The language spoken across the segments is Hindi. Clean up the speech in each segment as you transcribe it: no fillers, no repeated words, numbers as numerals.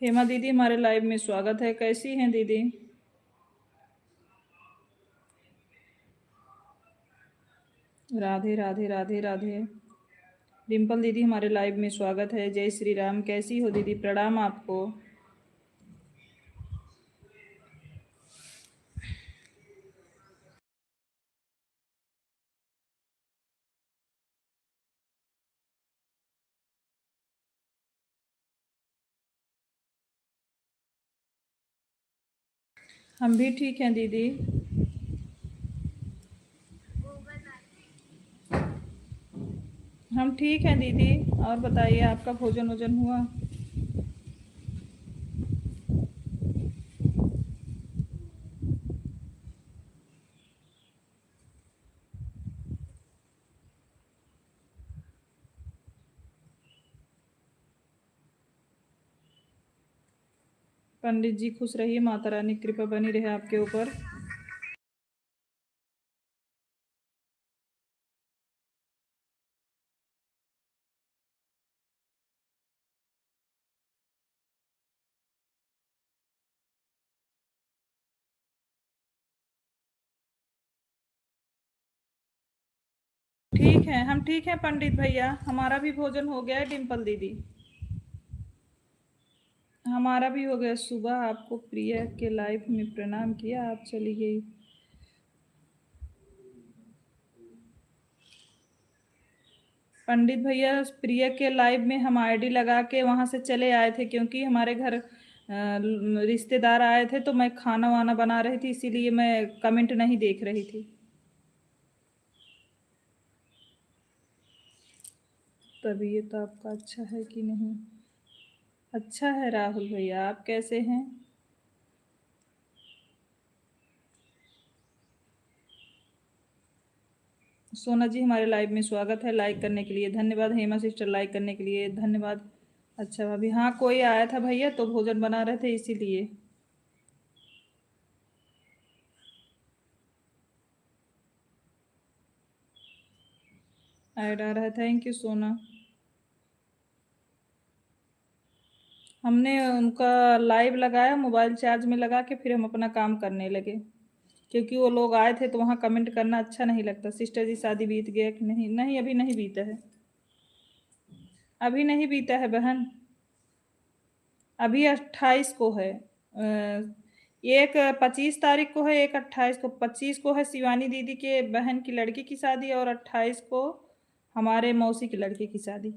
हेमा दीदी हमारे लाइव में स्वागत है। कैसी हैं दीदी? राधे राधे राधे राधे। डिम्पल दीदी हमारे लाइव में स्वागत है। जय श्री राम। कैसी हो दीदी? प्रणाम आपको। हम भी ठीक हैं दीदी। हम ठीक हैं दीदी। और बताइए, आपका भोजन वोजन हुआ? पंडित जी खुश रहिए, माता रानी की कृपा बनी रहे आपके ऊपर। ठीक है, हम ठीक हैं पंडित भैया। हमारा भी भोजन हो गया है डिम्पल दीदी। हमारा भी हो गया। सुबह आपको प्रिया के लाइफ में प्रणाम किया, आप चली गई। पंडित भैया, प्रिया के लाइव में हम आईडी लगा के वहां से चले आए थे, क्योंकि हमारे घर रिश्तेदार आए थे, तो मैं खाना वाना बना रही थी, इसीलिए मैं कमेंट नहीं देख रही थी। तबीयत आपका अच्छा है कि नहीं? अच्छा है राहुल भैया। आप कैसे हैं? सोना जी हमारे लाइव में स्वागत है। लाइक करने के लिए धन्यवाद। हेमा सिस्टर लाइक करने के लिए धन्यवाद। अच्छा भाभी, हाँ कोई आया था भैया, तो भोजन बना रहे थे इसीलिए। ऐड आ रहा है। थैंक यू सोना। हमने उनका लाइव लगाया, मोबाइल चार्ज में लगा के फिर हम अपना काम करने लगे, क्योंकि वो लोग आए थे तो वहाँ कमेंट करना अच्छा नहीं लगता। सिस्टर जी शादी बीत गया कि नहीं? नहीं, अभी नहीं बीता है। अभी नहीं बीता है बहन। अभी 28 को है। एक 25 तारीख को है, एक 28 को। 25 को है शिवानी दीदी के बहन की लड़की की शादी, और 28 को हमारे मौसी की लड़की की शादी।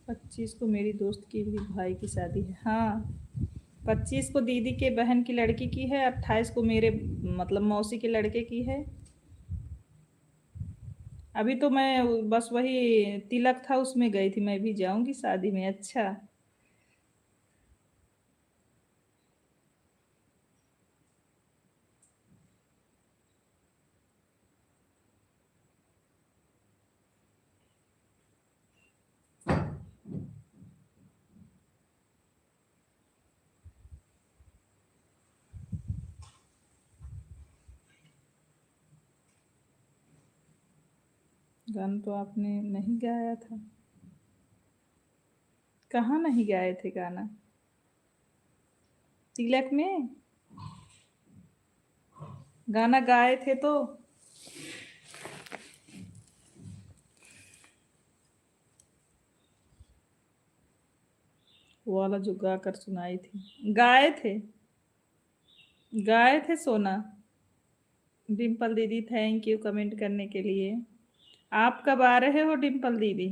पच्चीस को मेरी दोस्त की भी भाई की शादी है। हाँ, 25 को दीदी के बहन की लड़की की है, 28 को मेरे मतलब मौसी के लड़के की है। अभी तो मैं बस वही तिलक था उसमें गई थी, मैं भी जाऊंगी शादी में। अच्छा। गाना तो आपने नहीं गाया था। कहाँ नहीं गाए थे गाना? तिलक में गाना गाए थे तो। वो वाला जो गा कर सुनाई थी, गाए थे। गाए थे सोना। डिम्पल दीदी थैंक यू कमेंट करने के लिए। आप कब आ रहे हो डिम्पल दीदी?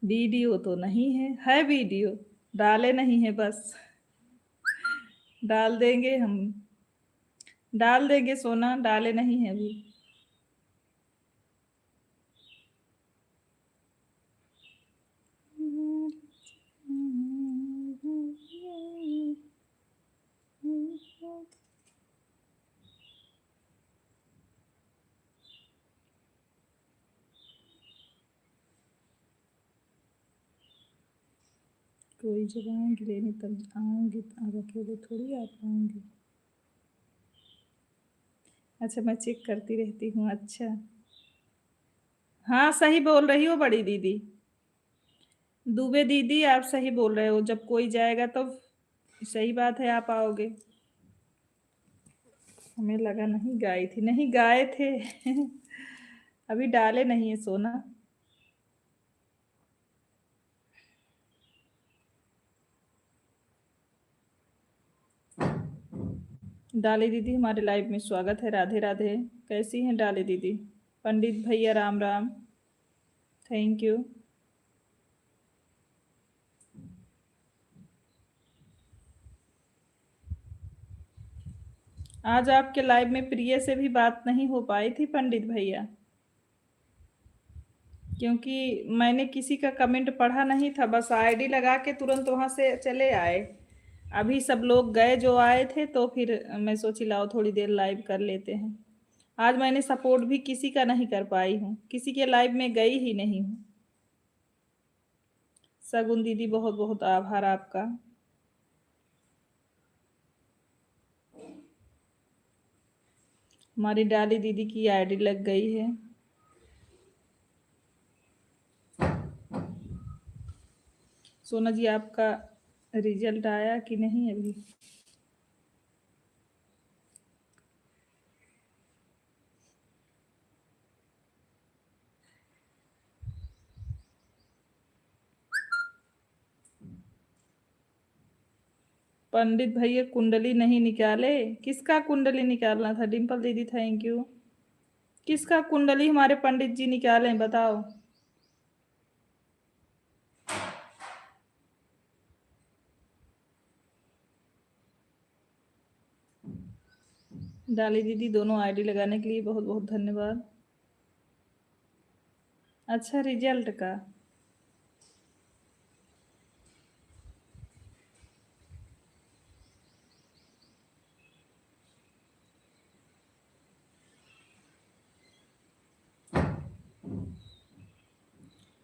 वीडियो तो नहीं है वीडियो, डाले नहीं है बस। डाल देंगे हम, डाल देंगे सोना, डाले नहीं है अभी। कोई जब आएंगे लेने तब आऊंगी, अब अकेले थोड़ी आ पाऊंगी। अच्छा मैं चेक करती रहती हूँ। अच्छा हाँ सही बोल रही हो बड़ी दीदी। दुबे दीदी आप सही बोल रहे हो, जब कोई जाएगा तो सही बात है आप आओगे। हमें लगा नहीं गाई थी, नहीं गाए थे। अभी डाले नहीं है सोना। डाली दीदी हमारे लाइव में स्वागत है, राधे राधे। कैसी हैं डाली दीदी? पंडित भैया राम राम, थैंक यू। आज आपके लाइव में प्रिय से भी बात नहीं हो पाई थी पंडित भैया, क्योंकि मैंने किसी का कमेंट पढ़ा नहीं था, बस आईडी लगा के तुरंत वहां से चले आए। अभी सब लोग गए जो आए थे, तो फिर मैं सोची लाओ थोड़ी देर लाइव कर लेते हैं। आज मैंने सपोर्ट भी किसी का नहीं कर पाई हूँ, किसी के लाइव में गई ही नहीं हूँ। सगुन दीदी बहुत बहुत आभार आपका। हमारी डाली दीदी की आईडी लग गई है। सोना जी आपका रिजल्ट आया कि नहीं अभी? पंडित भैया कुंडली नहीं निकाले? किसका कुंडली निकालना था डिम्पल दीदी? Thank you. किसका कुंडली हमारे पंडित जी निकाले बताओ। डाली दीदी दोनों आईडी लगाने के लिए बहुत बहुत धन्यवाद। अच्छा रिजल्ट का?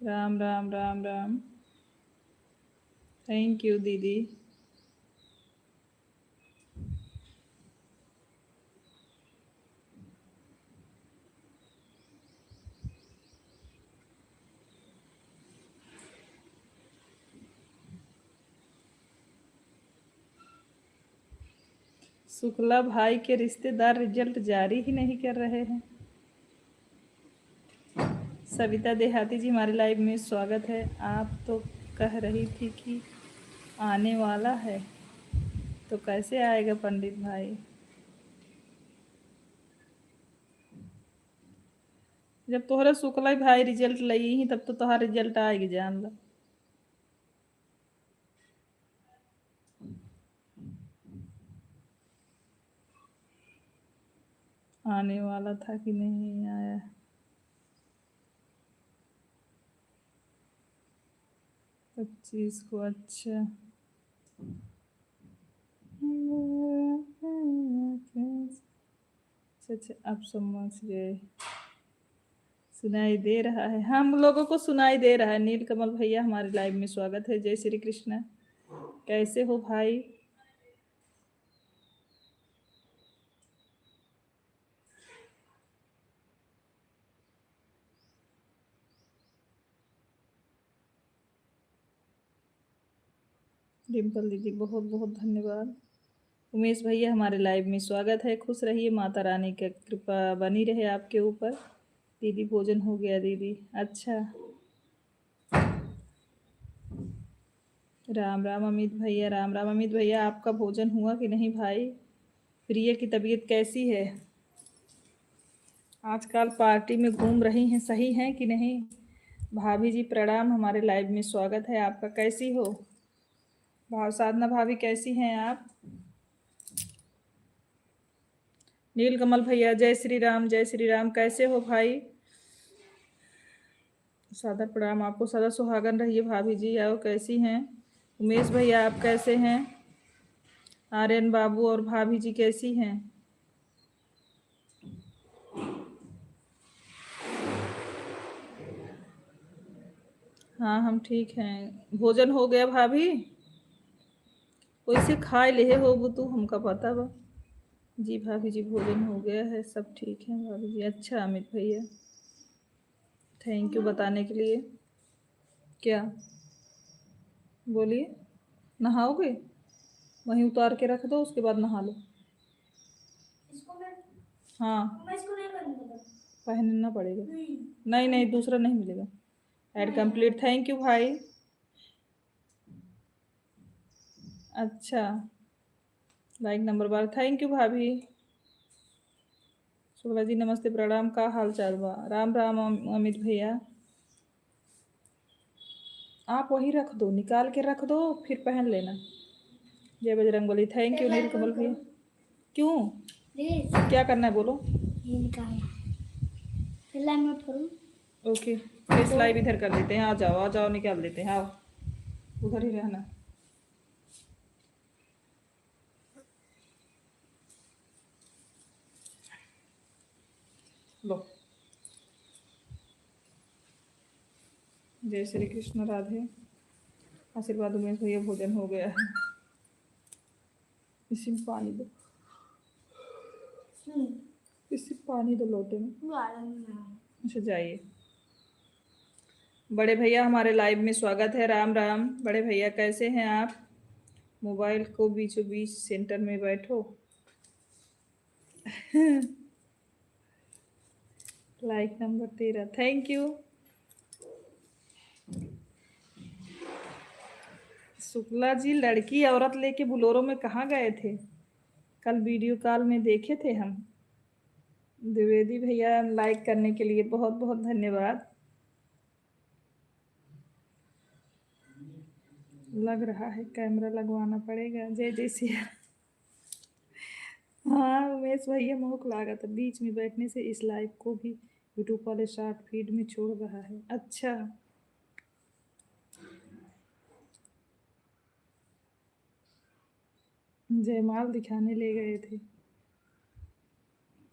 राम राम राम राम, थैंक यू दीदी। शुक्ला भाई के रिश्तेदार रिजल्ट जारी ही नहीं कर रहे हैं। सविता देहाती जी हमारे लाइव में स्वागत है। आप तो कह रही थी कि आने वाला है, तो कैसे आएगा पंडित भाई? जब तोहरा शुक्ला भाई रिजल्ट लई ही तब तो तोहार रिजल्ट आएगी जान ला। आने वाला था कि नहीं आया? 25 को? अच्छा अच्छा अच्छा, अब समझ गए। सुनाई दे रहा है, हम लोगों को सुनाई दे रहा है। नीलकमल भैया हमारे लाइव में स्वागत है। जय श्री कृष्ण। कैसे हो भाई? डिम्पल दीदी बहुत बहुत धन्यवाद। उमेश भैया हमारे लाइव में स्वागत है, खुश रहिए, माता रानी की कृपा बनी रहे आपके ऊपर। दीदी भोजन हो गया दीदी, अच्छा। राम राम अमित भैया, राम राम अमित भैया, आपका भोजन हुआ कि नहीं भाई? प्रिया की तबीयत कैसी है? आजकल पार्टी में घूम रही हैं, सही हैं कि नहीं? भाभी जी प्रणाम, हमारे लाइव में स्वागत है आपका, कैसी हो? भाव साधना भाभी कैसी हैं आप? नील कमल भैया जय श्री राम, कैसे हो भाई? सादर प्रणाम आपको, सदा सुहागन रहिए भाभी जी। आओ, कैसी हैं? उमेश भैया आप कैसे हैं? आर्यन बाबू और भाभी जी कैसी हैं? हाँ हम ठीक हैं। भोजन हो गया भाभी? वैसे खाए ले हो वो तो हमका पता बा। जी भाभी जी भोजन हो गया है, सब ठीक है भाभी जी। अच्छा अमित भैया, थैंक यू बताने के लिए। क्या बोलिए? नहाओगे? वहीं उतार के रख दो, उसके बाद नहा लो। हाँ पहनना पड़ेगा। नहीं नहीं दूसरा नहीं मिलेगा। ऐड कंप्लीट, थैंक यू भाई। अच्छा, like number bar, thank you भाभी। शुक्ला जी नमस्ते प्रणाम, का हाल चाल बा? राम राम अमित भैया। आप वही रख दो, निकाल के रख दो, फिर पहन लेना। जय बजरंगबली, थैंक यू नील कमल भैया। क्यों, क्या करना है बोलो? ओके, इस लाइव इधर कर लेते हैं, आ जाओ निकाल देते हैं, आओ उधर ही रहना। लो, जय श्री कृष्ण, राधे। आशीर्वाद उमेश भैया भोजन हो गया है। इसी में पानी दो, इसी पानी दो लोटे में। अच्छा जाइए। बड़े भैया हमारे लाइव में स्वागत है, राम राम। बड़े भैया कैसे हैं आप? मोबाइल को बीचों बीच सेंटर में बैठो। Like number 13, thank you. Shukla ji लड़की औरत लेके बुलोरो में कहाँ गए थे? कल वीडियो कॉल में देखे थे हम। द्विवेदी भैया लाइक करने के लिए बहुत बहुत धन्यवाद। लग रहा है कैमरा लगवाना पड़ेगा। जय जय सिया। हाँ उमेश भैया मोक लागा था, बीच में बैठने से इस लाइव को भी यूट्यूब वाले शॉर्ट फीड में छोड़ रहा है। अच्छा, जयमाल दिखाने ले गए थे।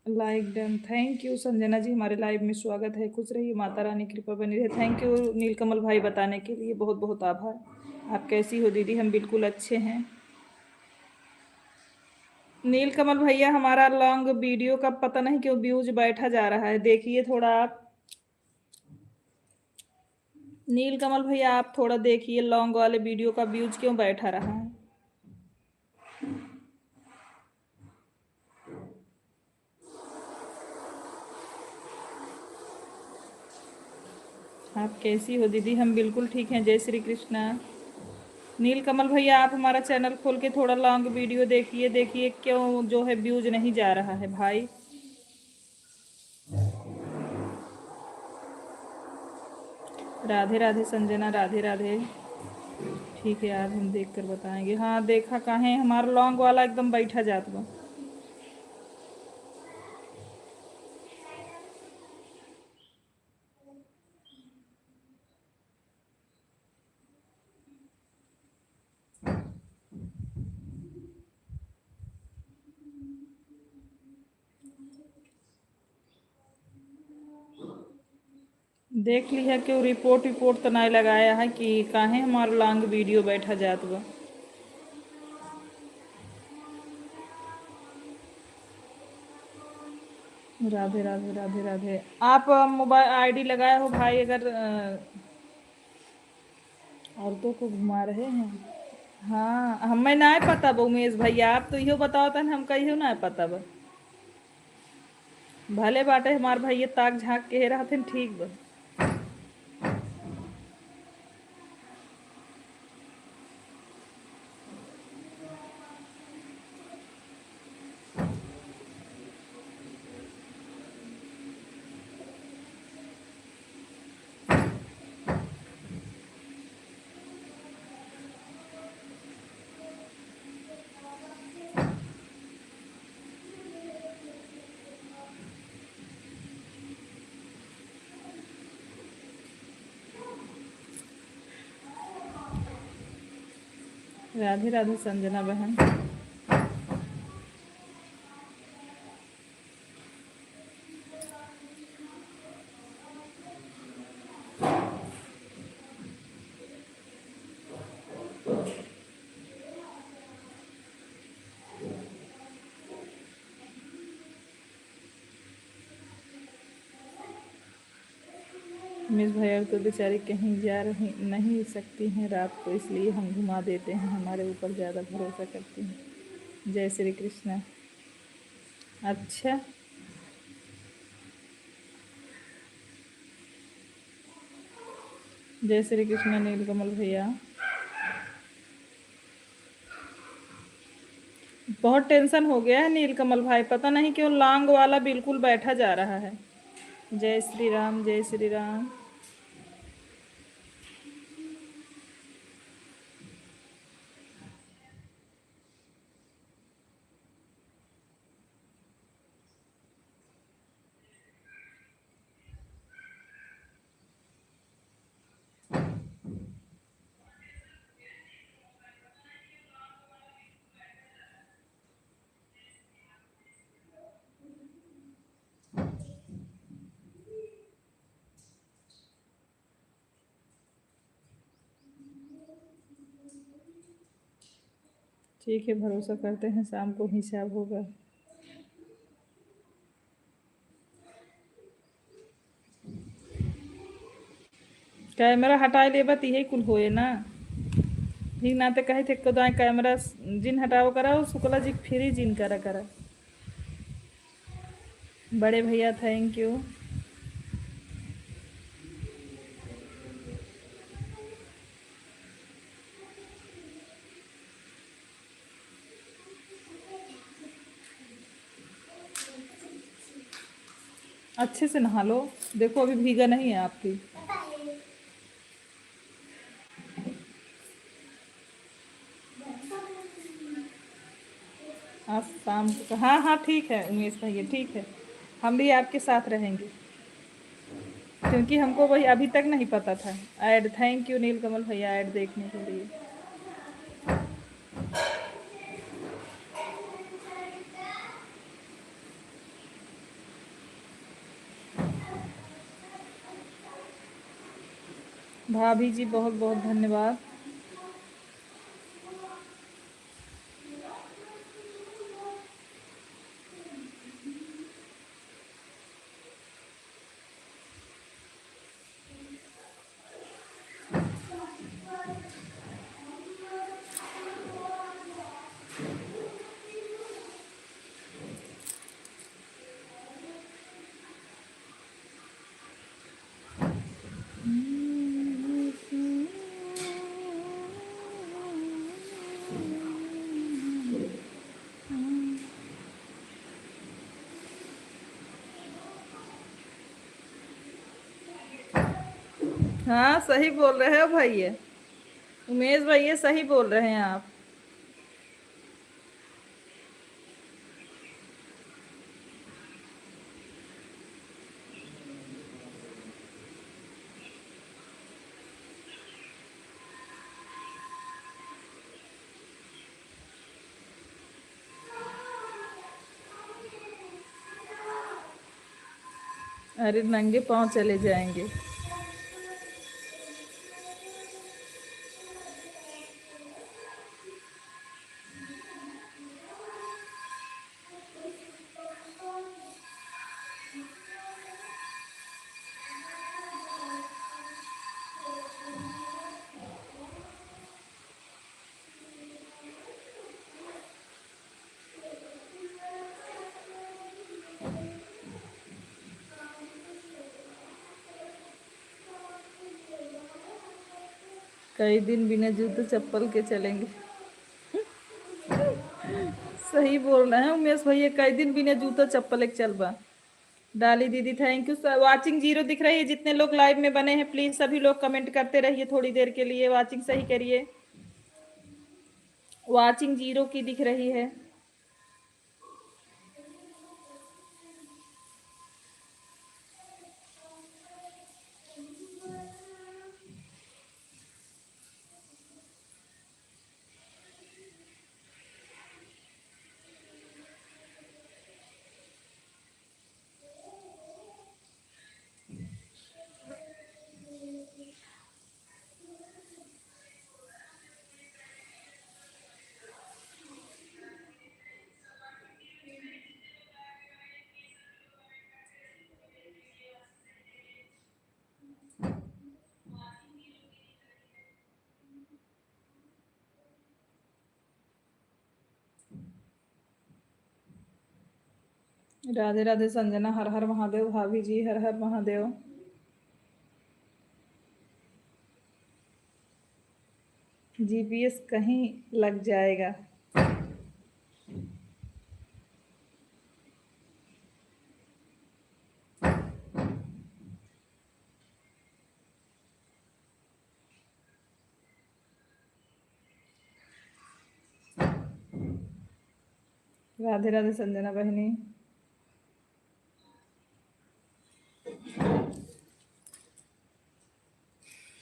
Like done, thank you. Sanjana ji हमारे लाइव में स्वागत है, खुश रहिए, माता रानी कृपा बनी रहे। थैंक यू नीलकमल भाई बताने के लिए बहुत बहुत आभार। आप कैसी हो दीदी? हम बिल्कुल अच्छे हैं। नीलकमल भैया हमारा लॉन्ग वीडियो का पता नहीं क्यों व्यूज बैठा जा रहा है, देखिए थोड़ा आप। नीलकमल भैया आप थोड़ा देखिए, लॉन्ग वाले वीडियो का व्यूज क्यों बैठा रहा है? आप कैसी हो दीदी? हम बिल्कुल ठीक हैं, जय श्री कृष्णा। नीलकमल भैया आप हमारा चैनल खोल के थोड़ा लॉन्ग वीडियो देखिए, देखिए क्यों जो है व्यूज नहीं जा रहा है भाई। राधे राधे संजना, राधे राधे। ठीक है आज हम देख कर बताएंगे। हाँ देखा कहाँ, हमारा लॉन्ग वाला एकदम बैठा जात बा। देख लिया क्यों, रिपोर्ट रिपोर्ट तो नहीं लगाया है कि काहे हमारा लॉन्ग वीडियो बैठा जात बा। राधे राधे राधे राधे। आप मोबाइल आईडी लगाए हो भाई? अगर औरतों को घुमा रहे हैं हाँ हमें ना पता बा उमेश भैया, आप तो इहो बताओ तन हमका इहो ना पता बा। भले बाटे हमार भैया ताक झाँक के रहथिन ठीक बा। राधे राधे संजना बहन। मिस भैया तो बेचारी कहीं जा रही नहीं सकती हैं रात को, इसलिए हम घुमा देते हैं, हमारे ऊपर ज़्यादा भरोसा करती हैं। जय श्री कृष्ण। अच्छा जय श्री कृष्ण नीलकमल भैया। बहुत टेंशन हो गया है नीलकमल भाई, पता नहीं क्यों लांग वाला बिल्कुल बैठा जा रहा है। जय श्री राम जय श्री राम। ठीक है, भरोसा करते हैं शाम को हिसाब होगा। कैमरा हटाए ले बत यही कुल होए ना। ठीक नाते कहे थे कदाए कैमरा जिन हटाओ करा और शुक्ला जी फ्री जिन करा करा। बड़े भैया थैंक यू। अच्छे से नहा लो, देखो अभी भीगा नहीं है आपकी। आज शाम को हाँ हाँ ठीक है उमेश भैया, ठीक है, हम भी आपके साथ रहेंगे, क्योंकि हमको वही अभी तक नहीं पता था। ऐड थैंक यू नीलकमल भैया ऐड देखने के लिए। भाभी जी बहुत बहुत धन्यवाद। हाँ सही बोल रहे हो भैया, उमेश भैया सही बोल रहे हैं आप। अरे नंगे पाँव चले जाएंगे। कई दिन बिना जूते चप्पल के चलेंगे। सही बोल रहे हैं उमेश भैया, कई दिन बिना जूता चप्पल के चल बा। डाली दीदी thank you sir. Watching zero दिख रही है। जितने लोग लाइव में बने हैं प्लीज सभी लोग कमेंट करते रहिए थोड़ी देर के लिए। वाचिंग सही करिए। वाचिंग जीरो की दिख रही है। राधे राधे संजना, हर हर महादेव। भाभी जी हर हर महादेव। जीपीएस कहीं लग जाएगा। राधे राधे संजना बहनी।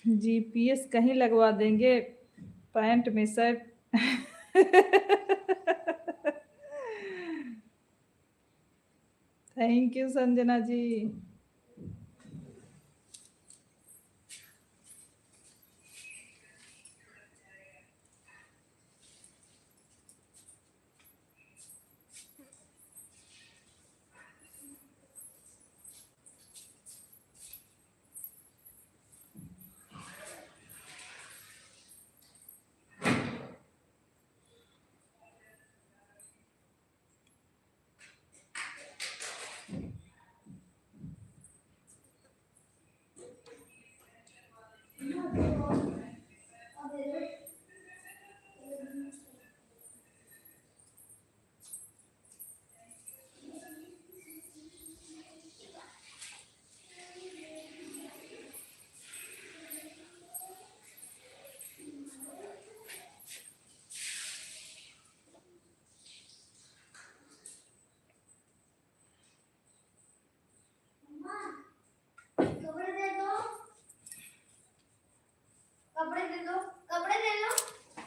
जीपीएस कहीं लगवा देंगे पैंट में शर्ट। थैंक यू संजना जी।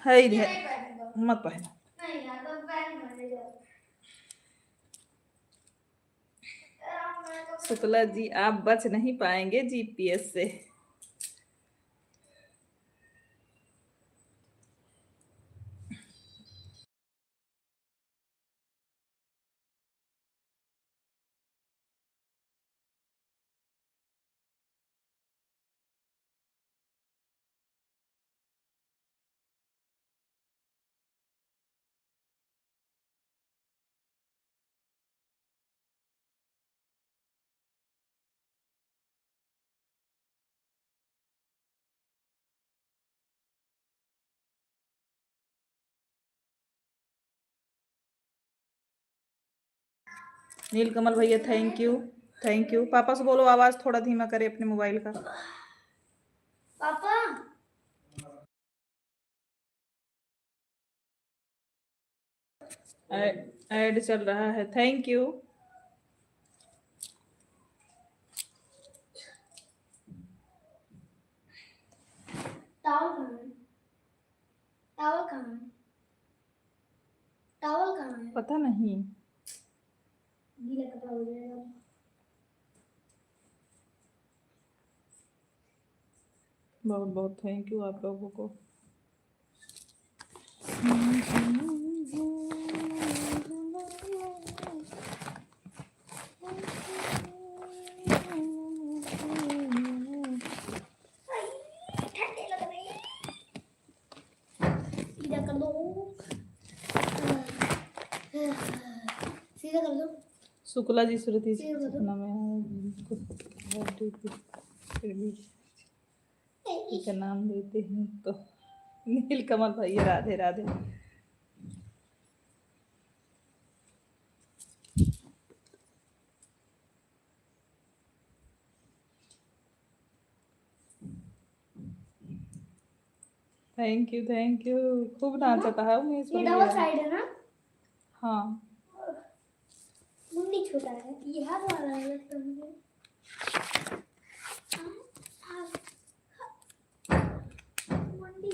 है इधर मत पहना। शुक्ला जी आप बच नहीं पाएंगे जीपीएस से। नीलकमल भैया थैंक यू। Thank you. पापा से बोलो आवाज थोड़ा धीमा करे अपने मोबाइल का। पापा ऐड चल रहा है। Thank you. टॉवल कहाँ है? पता नहीं। गीला कपड़ा हो जाएगा। बहुत बहुत थैंक यू आप लोगों को। सीधा कर दो। शुक्ला जी श्रुति सपना में फिर भी का नाम लेते हैं तो नीलकमल भैया राधे राधे। थैंक यू खूब नाचता है उमेश ये भैया। डबल साइड है ना? हाँ मुंडी छोटा है, ये हाथ वाला है लगता है मुझे। मुंडी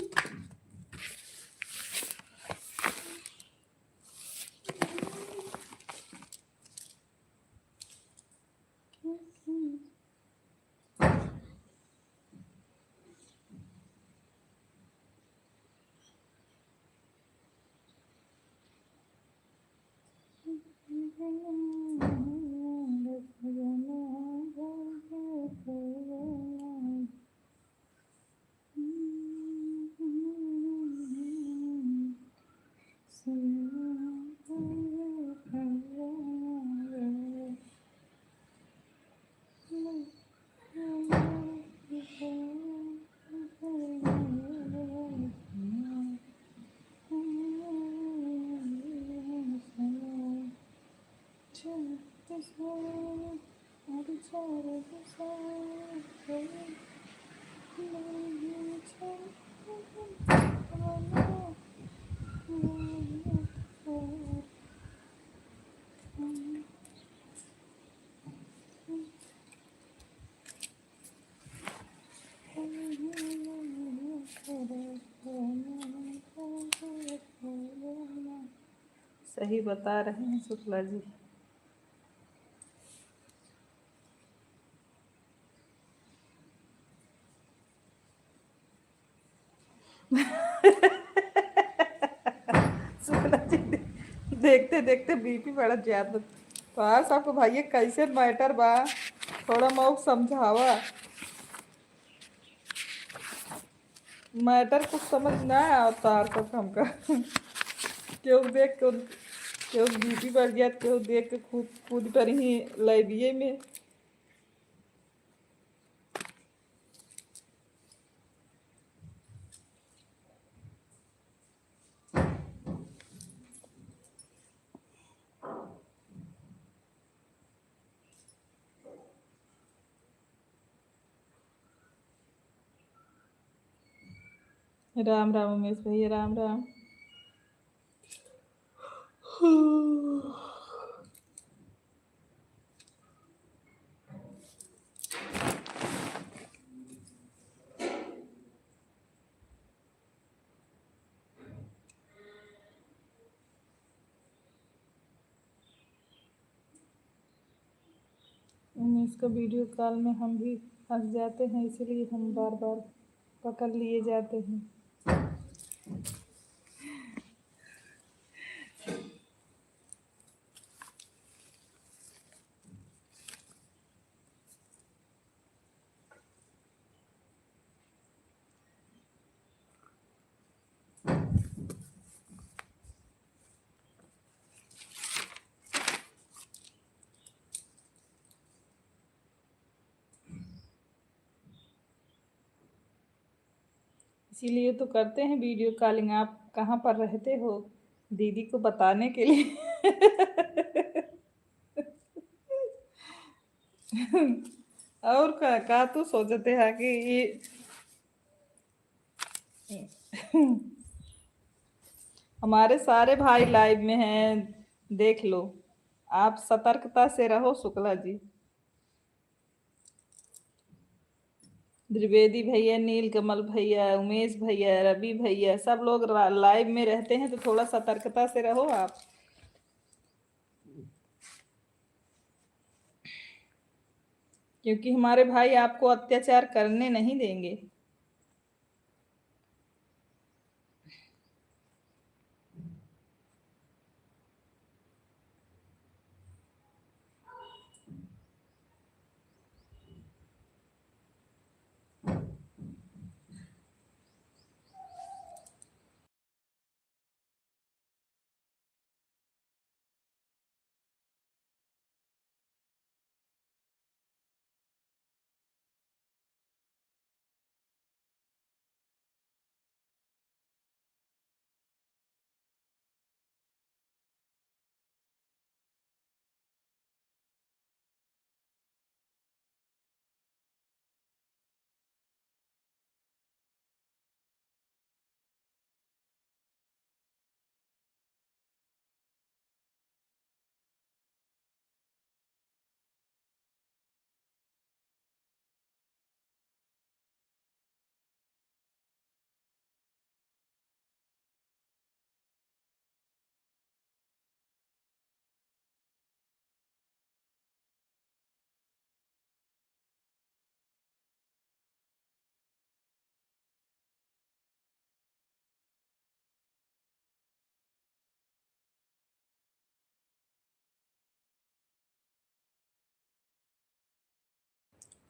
सही बता रहे हैं शुक्ला जी। शुक्ला जी देखते देखते बीपी बढ़ जाता। तो यार सबको भाई कैसे मैटर बा, थोड़ा मौक समझावा। मैटर कुछ समझ ना आता तक हमका। क्यों देख क्यों बीपी बढ़ गया, क्यों देख के खुद खुद पर ही लाइबिये में। राम राम उमेश भैया, राम राम। उमेश का वीडियो कॉल में हम भी फंस जाते हैं, इसीलिए हम बार बार पकड़ लिए जाते हैं। इसीलिए तो करते हैं वीडियो कॉलिंग। आप कहाँ पर रहते हो दीदी को बताने के लिए। और का तो सोचते हैं कि ये हमारे सारे भाई लाइव में हैं, देख लो। आप सतर्कता से रहो शुक्ला जी। द्विवेदी भैया, नीलकमल भैया, उमेश भैया, रवि भैया, सब लोग लाइव में रहते हैं, तो थोड़ा सतर्कता से रहो आप, क्योंकि हमारे भाई आपको अत्याचार करने नहीं देंगे।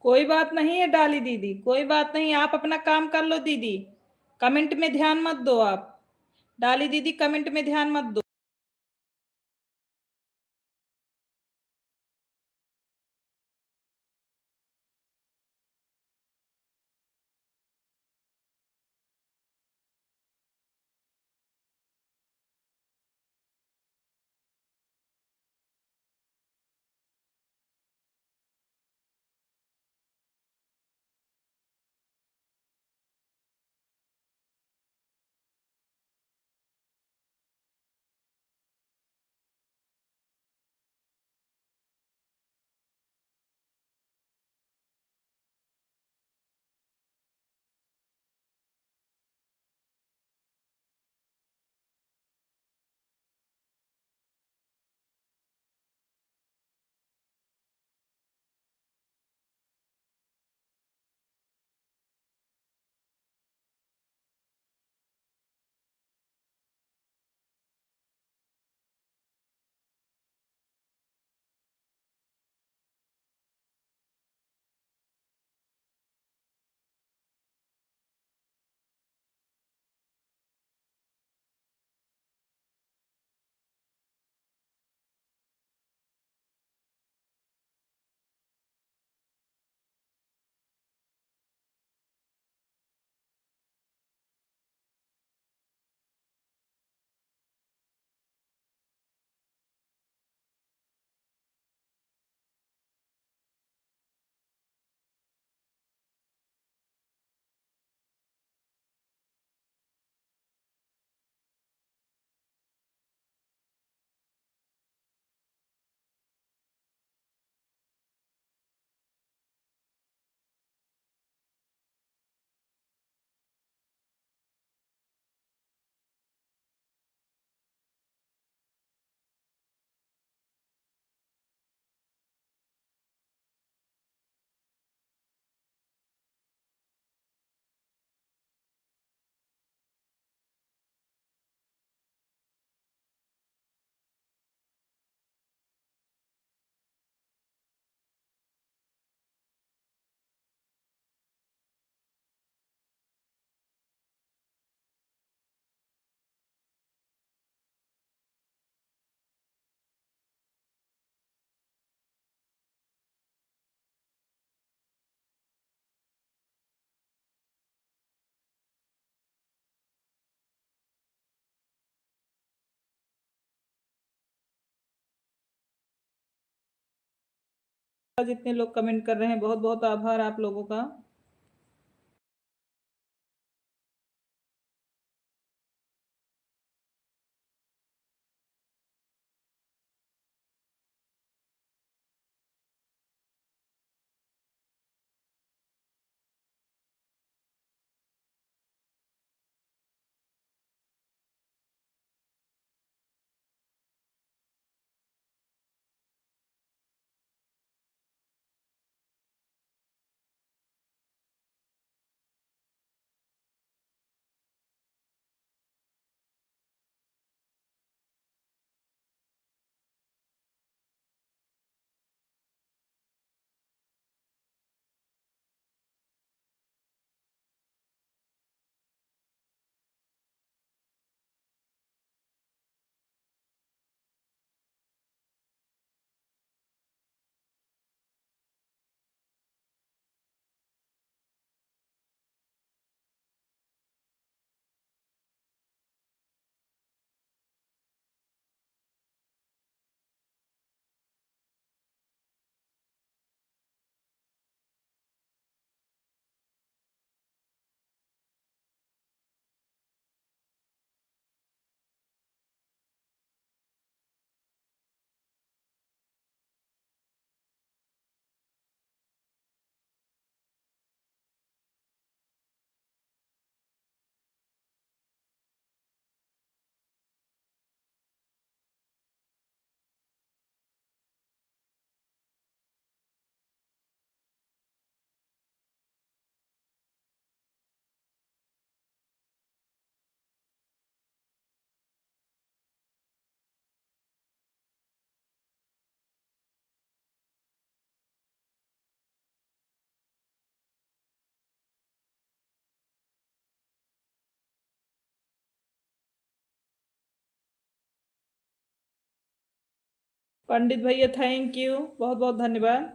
कोई बात नहीं है डाली दीदी, कोई बात नहीं, आप अपना काम कर लो दीदी, कमेंट में ध्यान मत दो आप। डाली दीदी कमेंट में ध्यान मत दो। जितने लोग कमेंट कर रहे हैं, बहुत बहुत आभार आप लोगों का। पंडित भैया थैंक यू, बहुत बहुत धन्यवाद।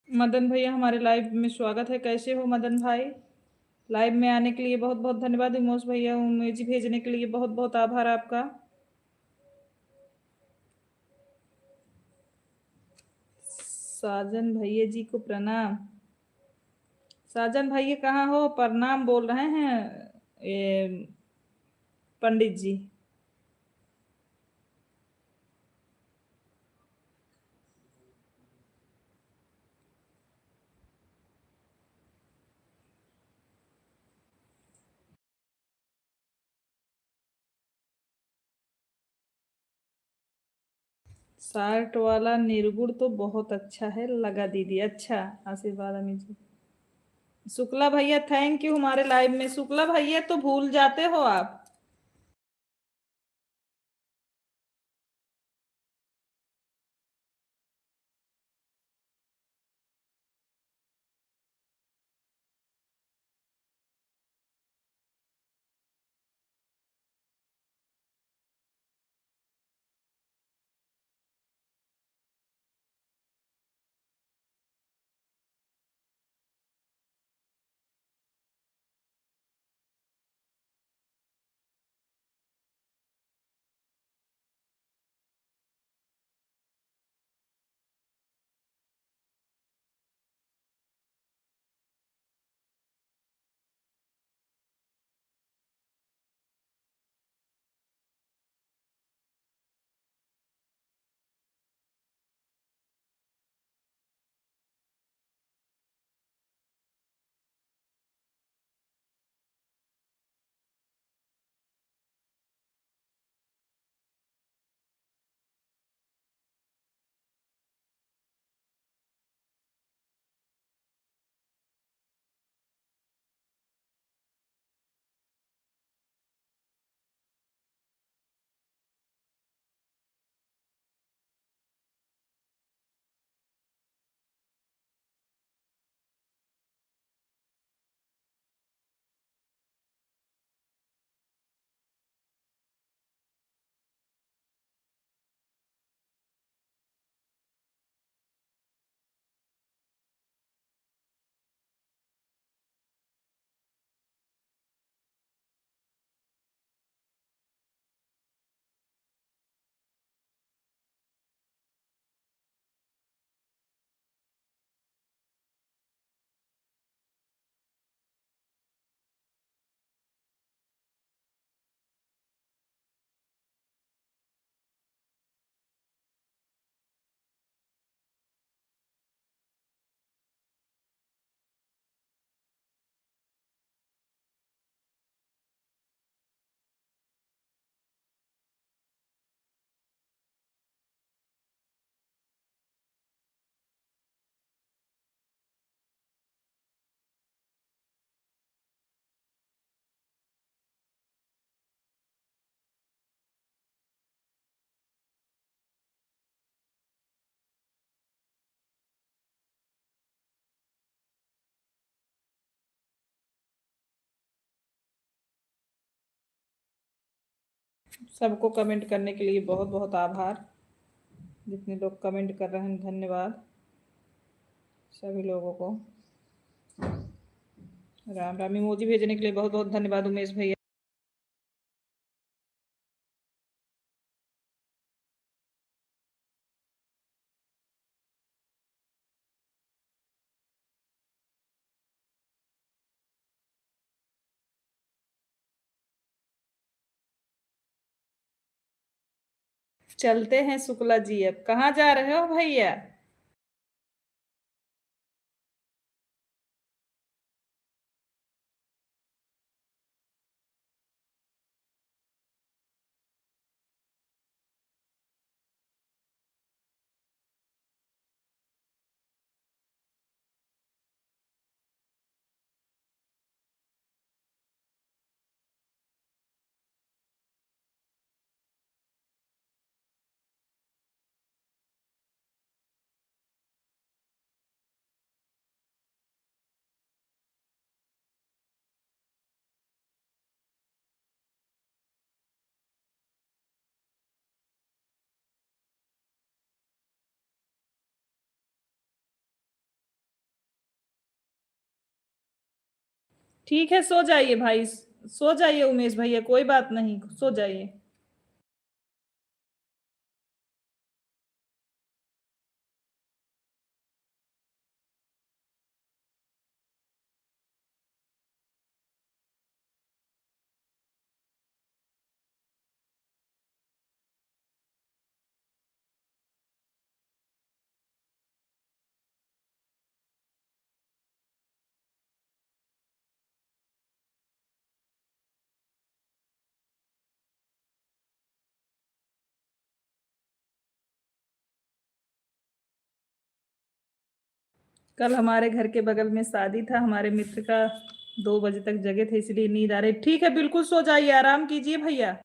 मदन भैया हमारे लाइव में स्वागत है, कैसे हो मदन भाई? लाइव में आने के लिए बहुत बहुत धन्यवाद। उमोश भैया इमोजी भेजने के लिए बहुत बहुत आभार आपका। साजन भैया जी को प्रणाम। साजन भैया कहाँ हो? प्रणाम बोल रहे हैं पंडित जी। शार्ट वाला निर्गुण तो बहुत अच्छा है, लगा दीदी। अच्छा, आशीर्वाद अमी जी। शुक्ला भैया थैंक यू हमारे लाइव में। शुक्ला भैया तो भूल जाते हो आप। सबको कमेंट करने के लिए बहुत बहुत आभार। जितने लोग कमेंट कर रहे हैं धन्यवाद सभी लोगों को। राम राम। इमोजी भेजने के लिए बहुत बहुत धन्यवाद उमेश भैया। चलते हैं शुक्ला जी, अब कहाँ जा रहे हो भैया? ठीक है, सो जाइए भाई, सो जाइए उमेश भैया, कोई बात नहीं, सो जाइए। कल हमारे घर के बगल में शादी था हमारे मित्र का, 2 बजे तक जगे थे इसलिए नींद आ रही। ठीक है, बिल्कुल सो जाइए, आराम कीजिए भैया।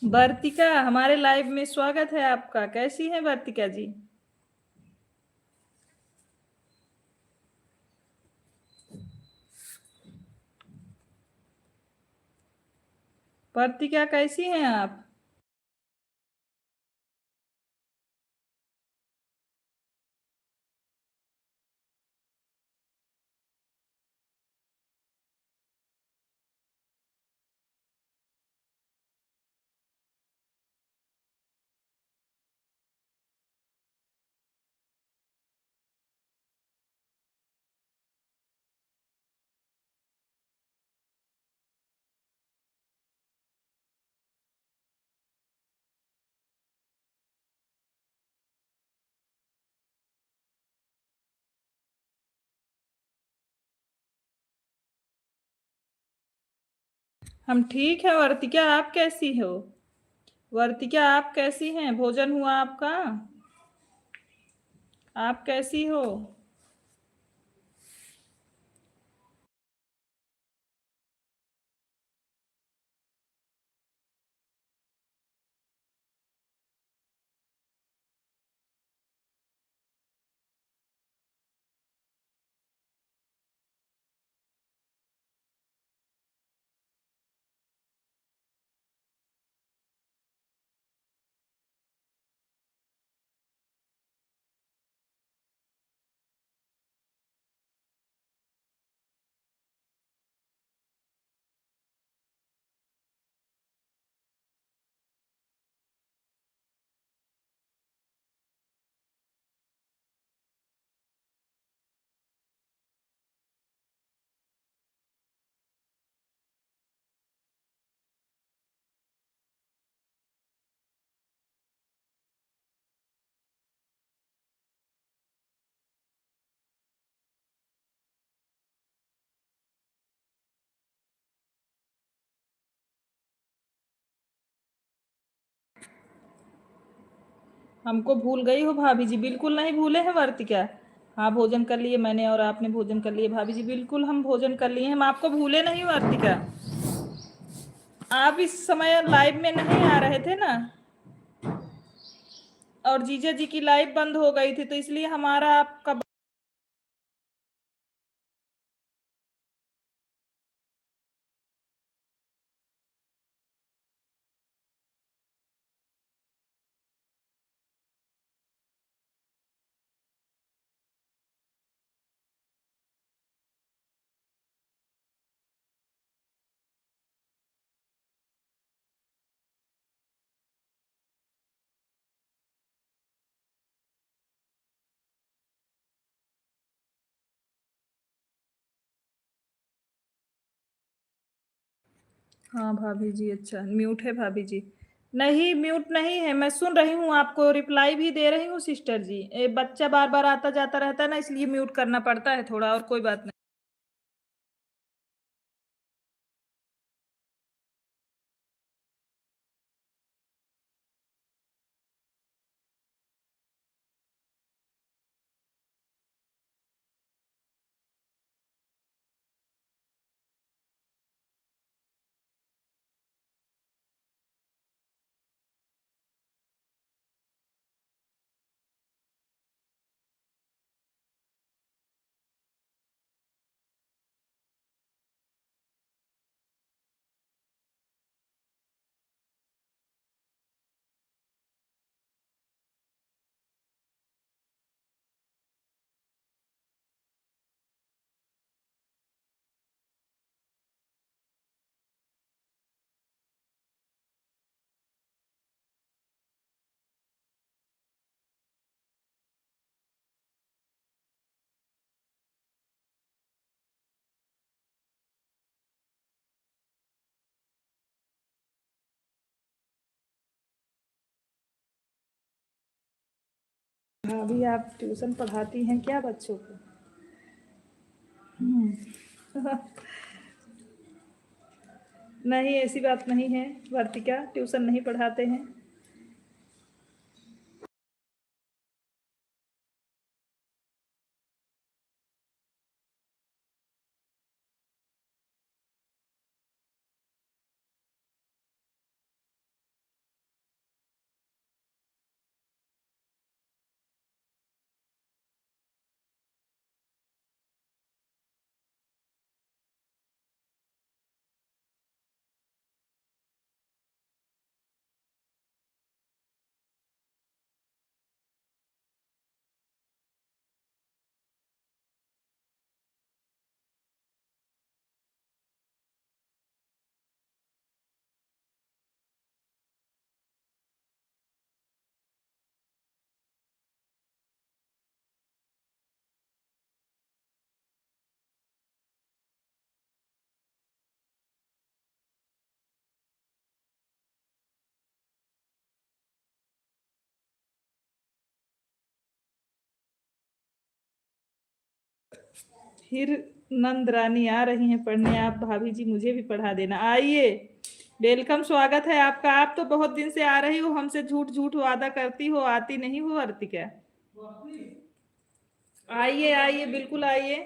वर्तिका, हमारे लाइव में स्वागत है आपका। कैसी हैं वर्तिका जी? वर्तिका कैसी हैं आप? हम ठीक है वर्तिका, आप कैसी हो? वर्तिका आप कैसी हैं? भोजन हुआ आपका? आप कैसी हो? हमको भूल गई हो भाभी जी? बिल्कुल नहीं भूले हैं वर्तिका। हाँ, भोजन कर लिए मैंने और आपने भोजन कर लिए भाभी जी। बिल्कुल हम भोजन कर लिए, हम आपको भूले नहीं वर्तिका। आप इस समय लाइव में नहीं आ रहे थे ना, और जीजा जी की लाइव बंद हो गई थी, तो इसलिए हमारा आपका हाँ भाभी जी, अच्छा म्यूट है भाभी जी? नहीं, म्यूट नहीं है, मैं सुन रही हूँ, आपको रिप्लाई भी दे रही हूँ सिस्टर जी। बच्चा बार बार आता जाता रहता है ना, इसलिए म्यूट करना पड़ता है थोड़ा, और कोई बात नहीं। भाभी आप ट्यूशन पढ़ाती हैं क्या बच्चों को? नहीं, ऐसी बात नहीं है वर्तिका, ट्यूशन नहीं पढ़ाते हैं। फिर नंदरानी आ रही हैं पढ़ने। आप भाभी जी मुझे भी पढ़ा देना। आइए, वेलकम, स्वागत है आपका। आप तो बहुत दिन से आ रही हो, हमसे झूठ झूठ वादा करती हो, आती नहीं हो अर्तिका। आइए आइए, बिल्कुल आइए।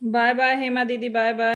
बाय बाय हेमा दीदी, bye bye.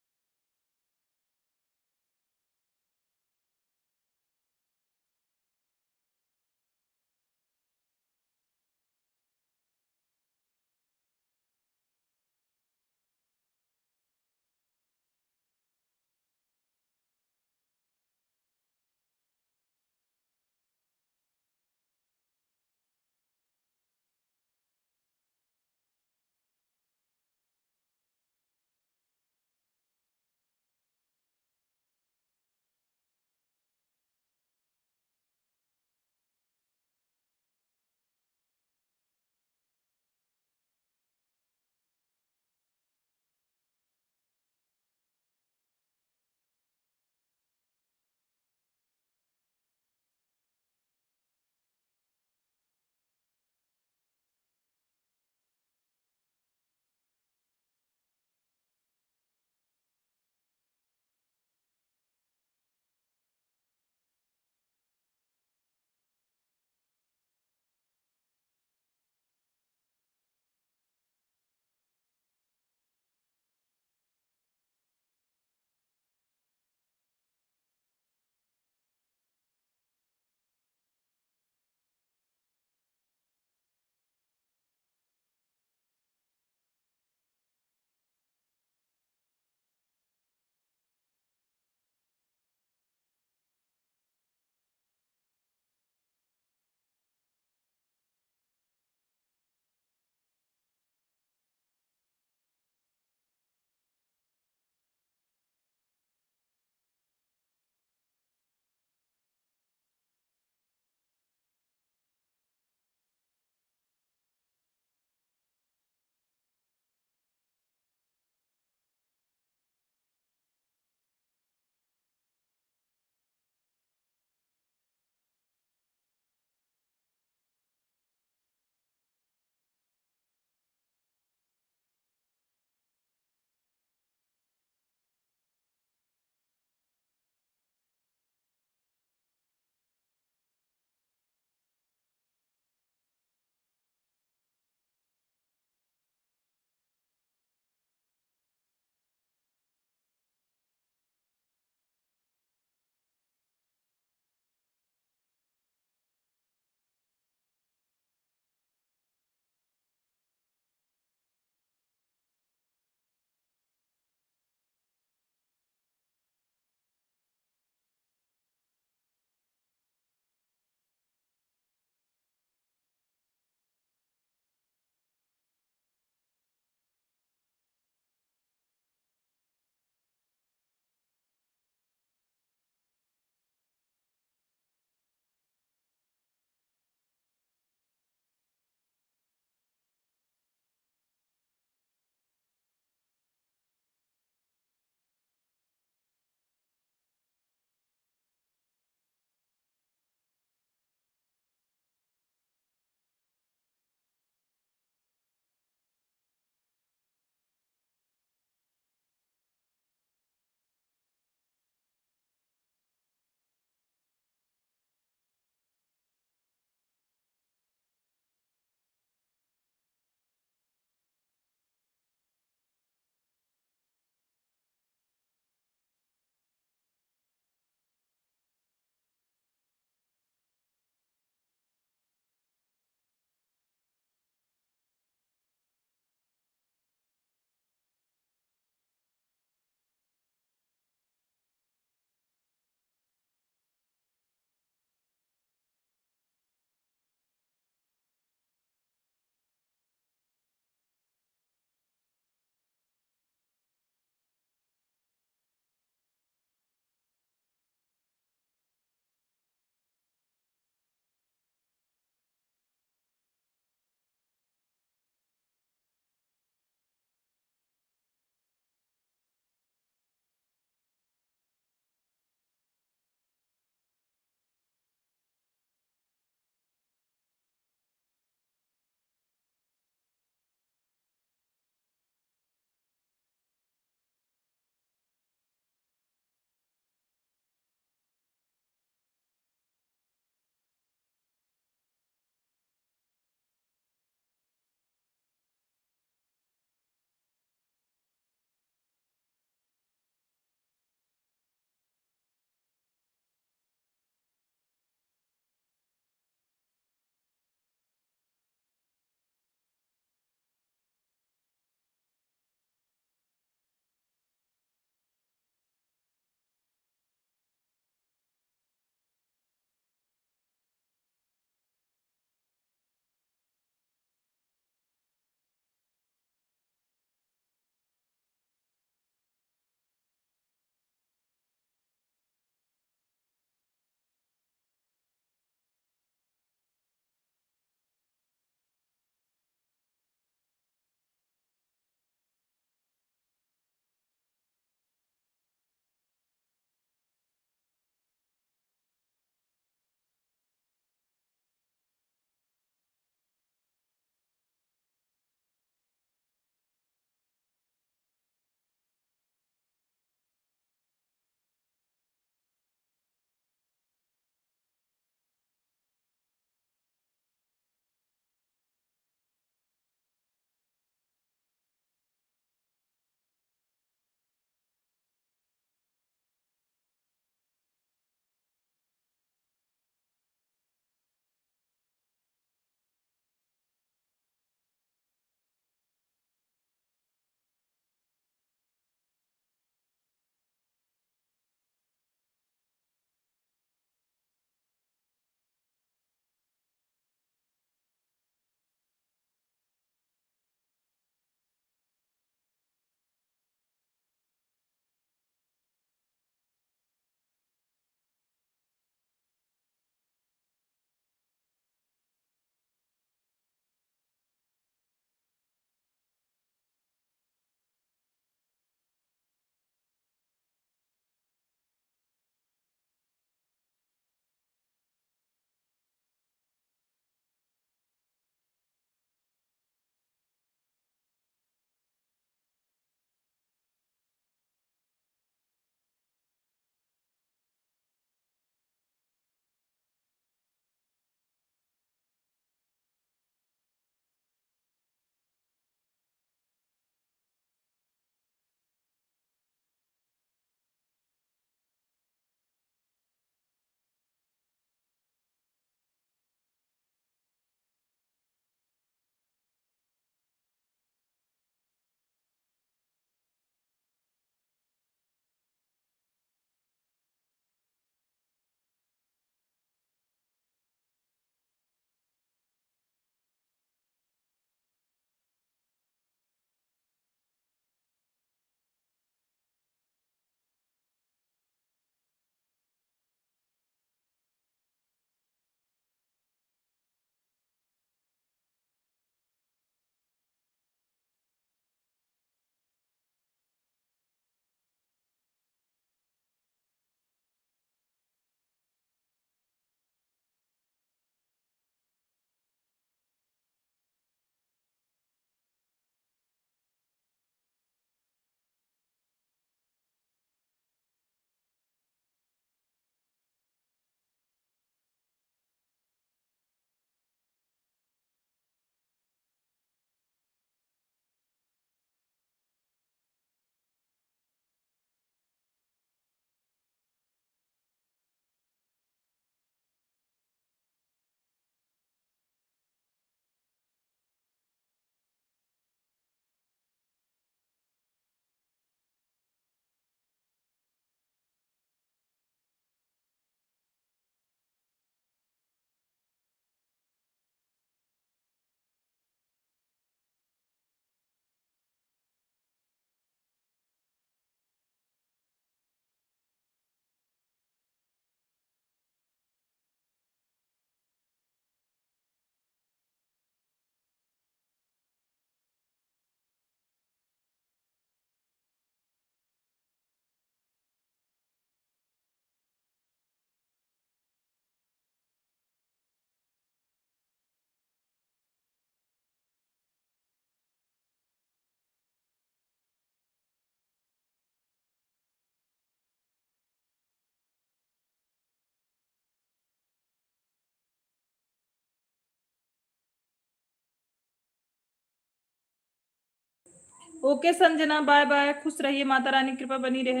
Okay Sanjana, bye bye, खुश रहिए, माता रानी की कृपा बनी रहे।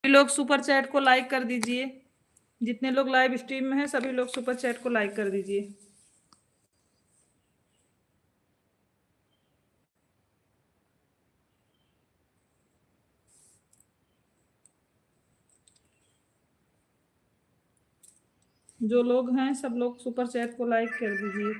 सभी लोग सुपर चैट को लाइक कर दीजिए। जितने लोग लाइव स्ट्रीम में हैं सभी लोग सुपर चैट को लाइक कर दीजिए। जो लोग हैं सब लोग सुपर चैट को लाइक कर दीजिए।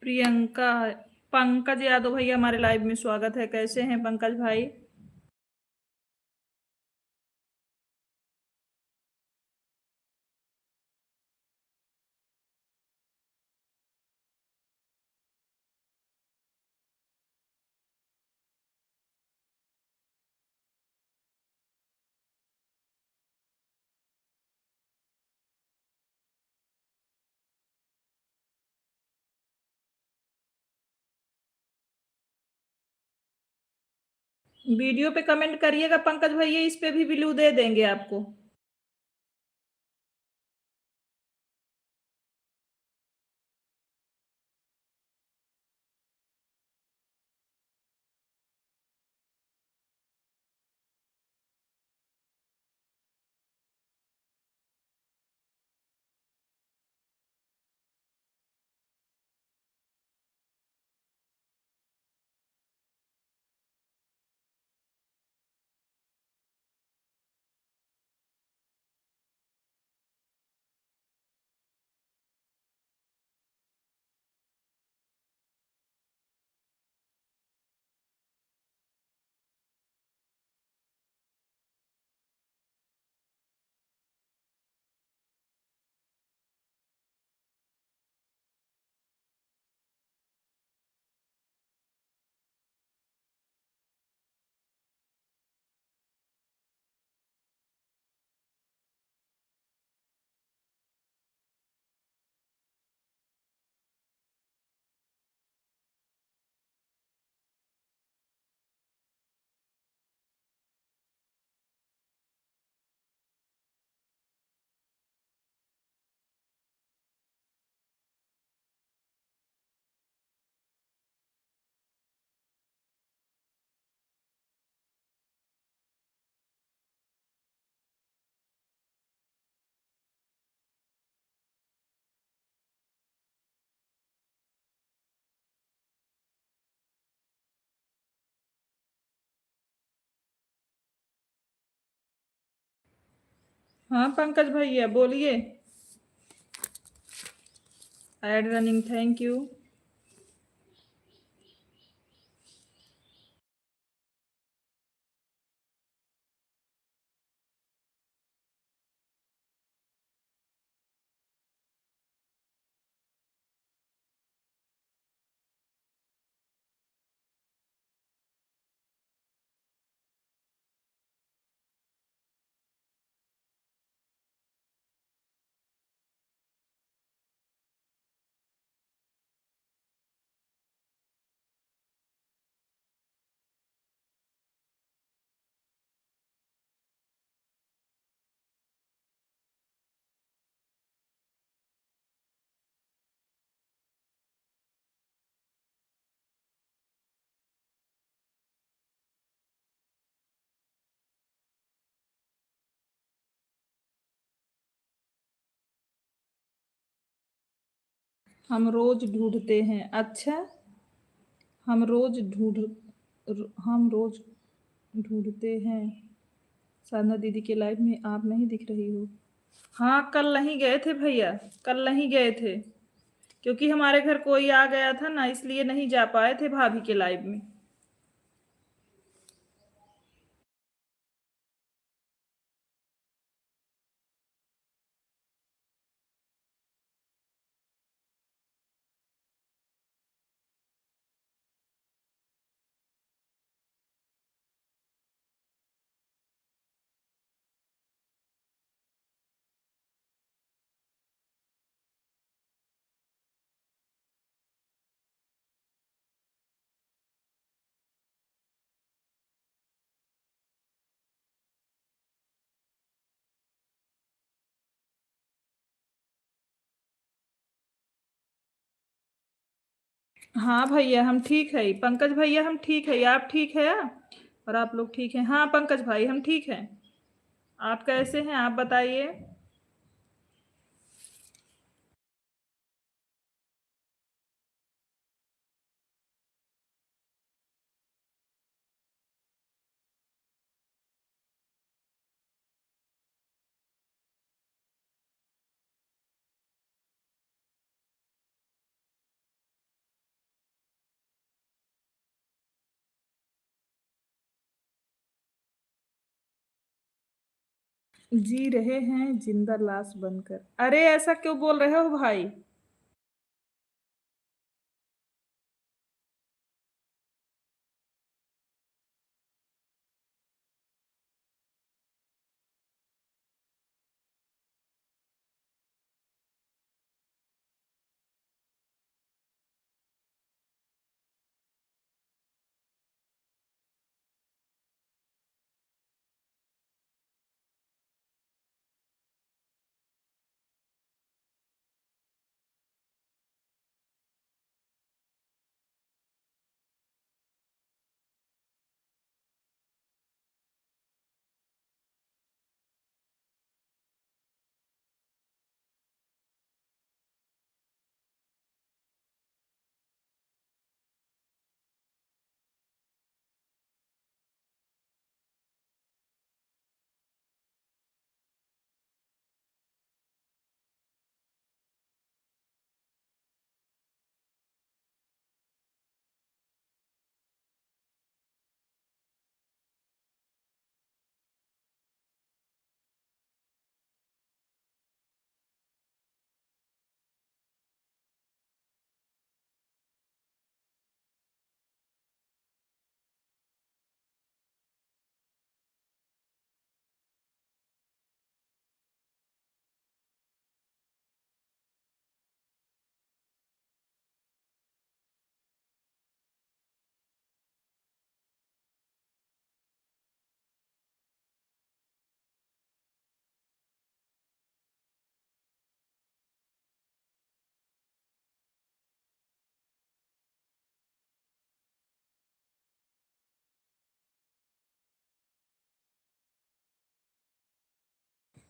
प्रियंका, पंकज यादव भैया हमारे लाइव में स्वागत है। कैसे हैं पंकज भाई? वीडियो पे कमेंट करिएगा पंकज भैया, इस पे भी ब्लू दे देंगे आपको। हाँ पंकज भैया बोलिए। Ad running, thank you. हम रोज ढूंढते हैं। अच्छा, हम रोज हम रोज ढूंढते हैं। साधना दीदी के लाइव में आप नहीं दिख रही हो। हाँ कल नहीं गए थे भैया, कल नहीं गए थे क्योंकि हमारे घर कोई आ गया था ना, इसलिए नहीं जा पाए थे भाभी के लाइव में। हाँ भैया हम ठीक है, पंकज भैया हम ठीक है, आप ठीक है? और आप लोग ठीक हैं? हाँ पंकज भाई हम ठीक हैं। आप कैसे हैं आप बताइए। जी रहे हैं जिंदा लाश बनकर। अरे ऐसा क्यों बोल रहे हो भाई?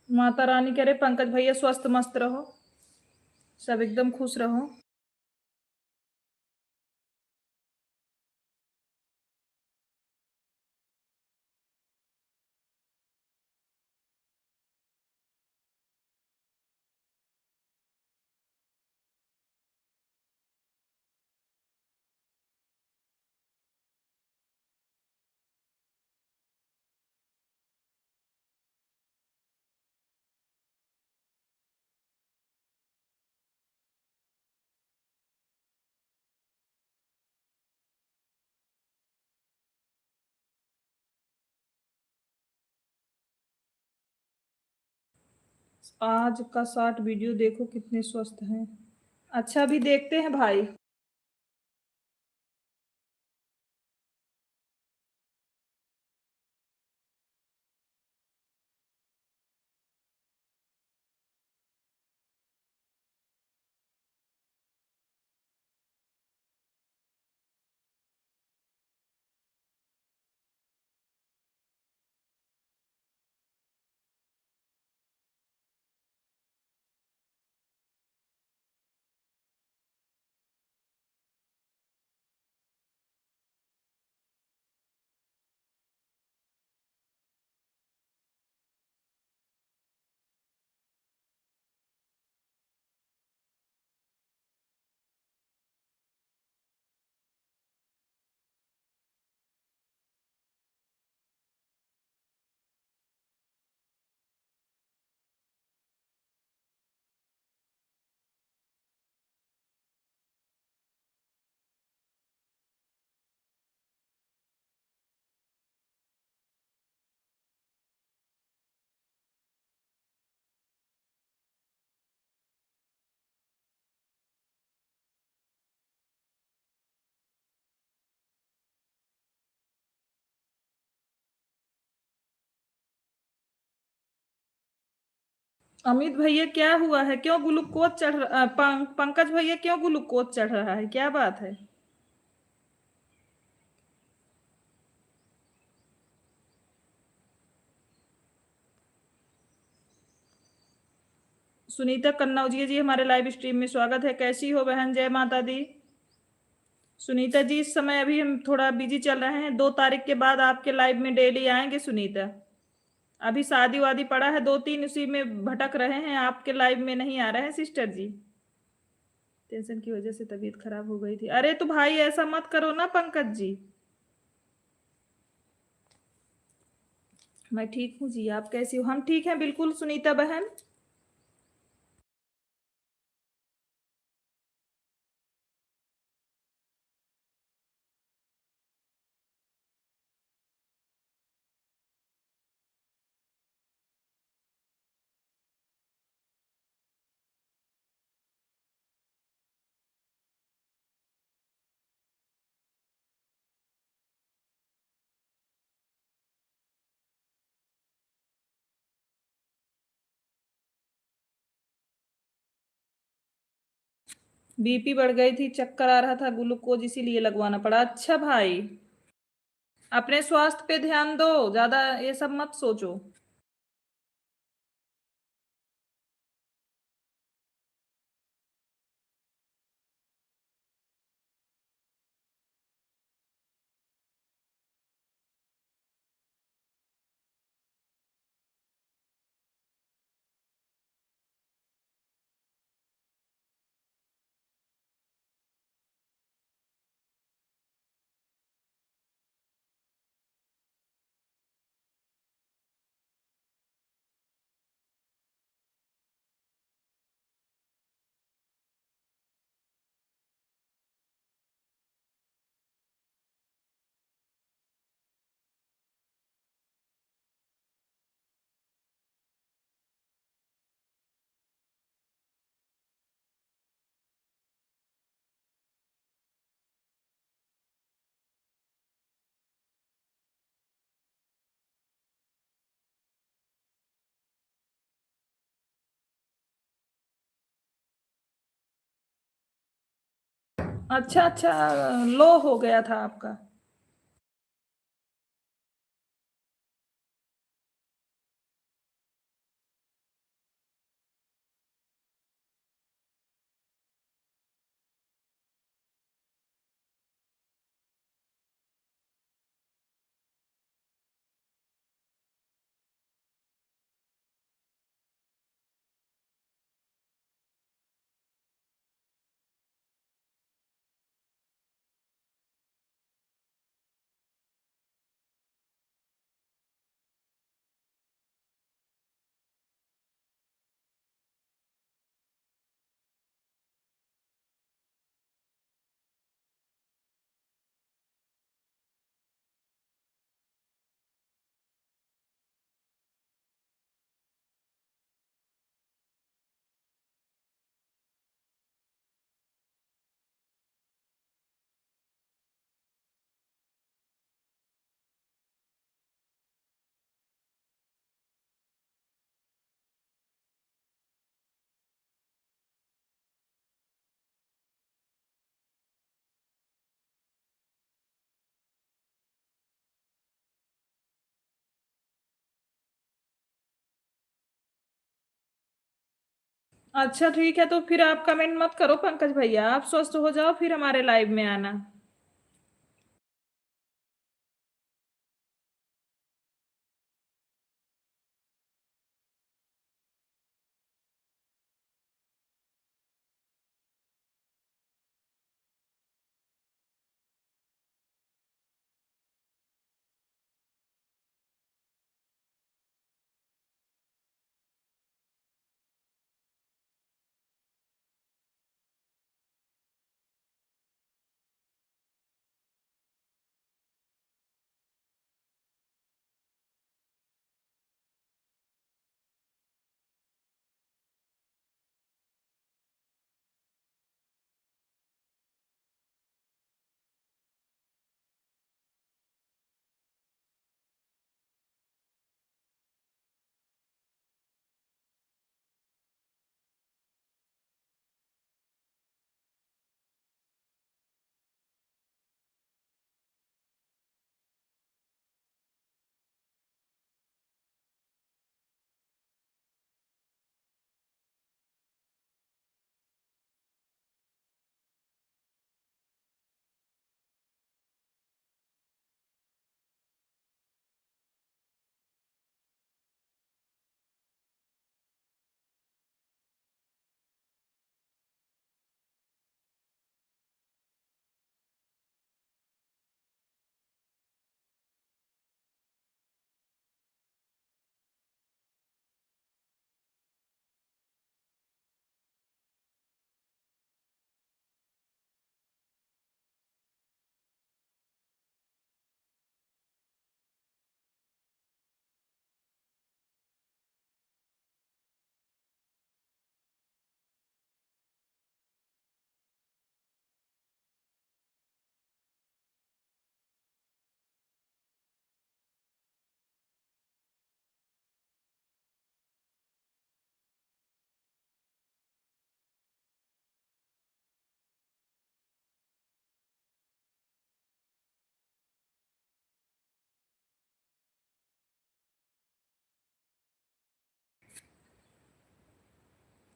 माता रानी कह रहे पंकज भैया स्वस्थ मस्त रहो, सब एकदम खुश रहो। आज का शॉर्ट वीडियो देखो कितने स्वस्थ हैं। अच्छा अभी देखते हैं भाई। अमित भैया क्या हुआ है? क्यों ग्लूकोज चढ़ रहा? पंकज भैया क्यों ग्लूकोज चढ़ रहा है? क्या बात है? सुनीता कन्नौजिया जी हमारे लाइव स्ट्रीम में स्वागत है। कैसी हो बहन? जय माता दी। सुनीता जी इस समय अभी हम थोड़ा बिजी चल रहे हैं, 2 तारीख के बाद आपके लाइव में डेली आएंगे सुनीता। अभी शादी वादी पड़ा है 2-3, उसी में भटक रहे हैं, आपके लाइव में नहीं आ रहे हैं सिस्टर जी। टेंशन की वजह से तबीयत खराब हो गई थी। अरे तो भाई ऐसा मत करो ना पंकज जी। मैं ठीक हूँ जी, आप कैसी हो? हम ठीक हैं बिल्कुल सुनीता बहन। बीपी बढ़ गई थी, चक्कर आ रहा था, ग्लूकोज इसीलिए लगवाना पड़ा। अच्छा भाई, अपने स्वास्थ्य पे ध्यान दो, ज्यादा ये सब मत सोचो। अच्छा अच्छा, लो हो गया था आपका। अच्छा ठीक है, तो फिर आप कमेंट मत करो पंकज भैया, आप स्वस्थ हो जाओ फिर हमारे लाइव में आना।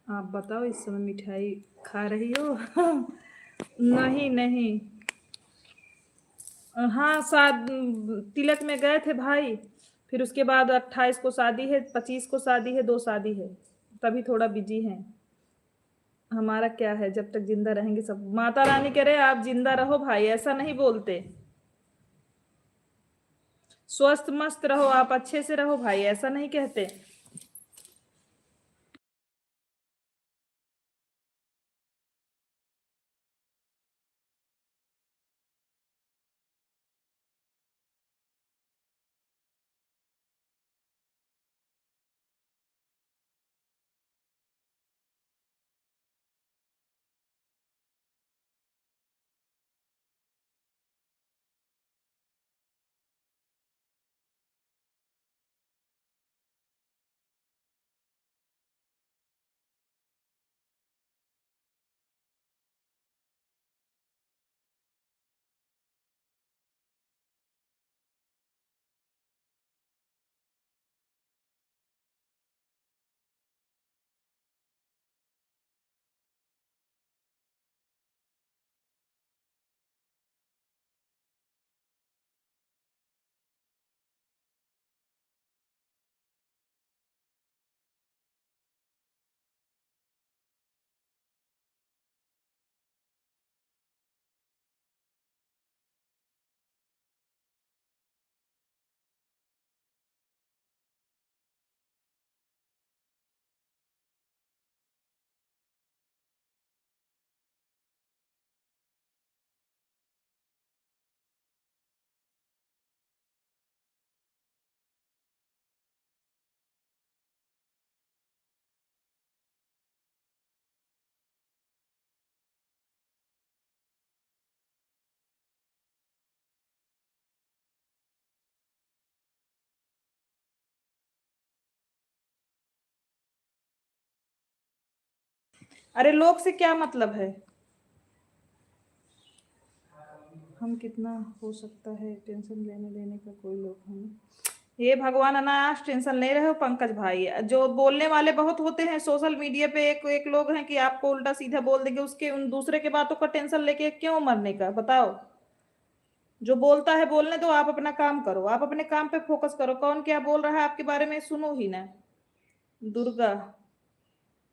आप बताओ इस समय मिठाई खा रही हो? नहीं नहीं। हाँ तिलक में गए थे भाई। फिर उसके बाद 28 को शादी है, 25 को शादी है, 2 शादी है। तभी थोड़ा बिजी हैं। हमारा क्या है, जब तक जिंदा रहेंगे सब माता रानी करे आप जिंदा रहो भाई, ऐसा नहीं बोलते। स्वस्थ मस्त रहो आप, अच्छे से रहो भाई, ऐसा नहीं कहते। अरे लोग से क्या मतलब है? हम कितना हो सकता है टेंशन लेने लेने का, कोई लोग हम। ये भगवान अनायास टेंशन ले रहे हो पंकज भाई। जो बोलने वाले बहुत होते हैं सोशल मीडिया पे, एक एक लोग हैं कि आपको उल्टा सीधा बोल देंगे, उसके उन दूसरे के बातों का टेंशन लेके क्यों मरने का, बताओ। जो बोलता है बोलने दो, आप अपना काम करो, आप अपने काम पे फोकस करो। कौन क्या बोल रहा है आपके बारे में सुनो ही ना। दुर्गा,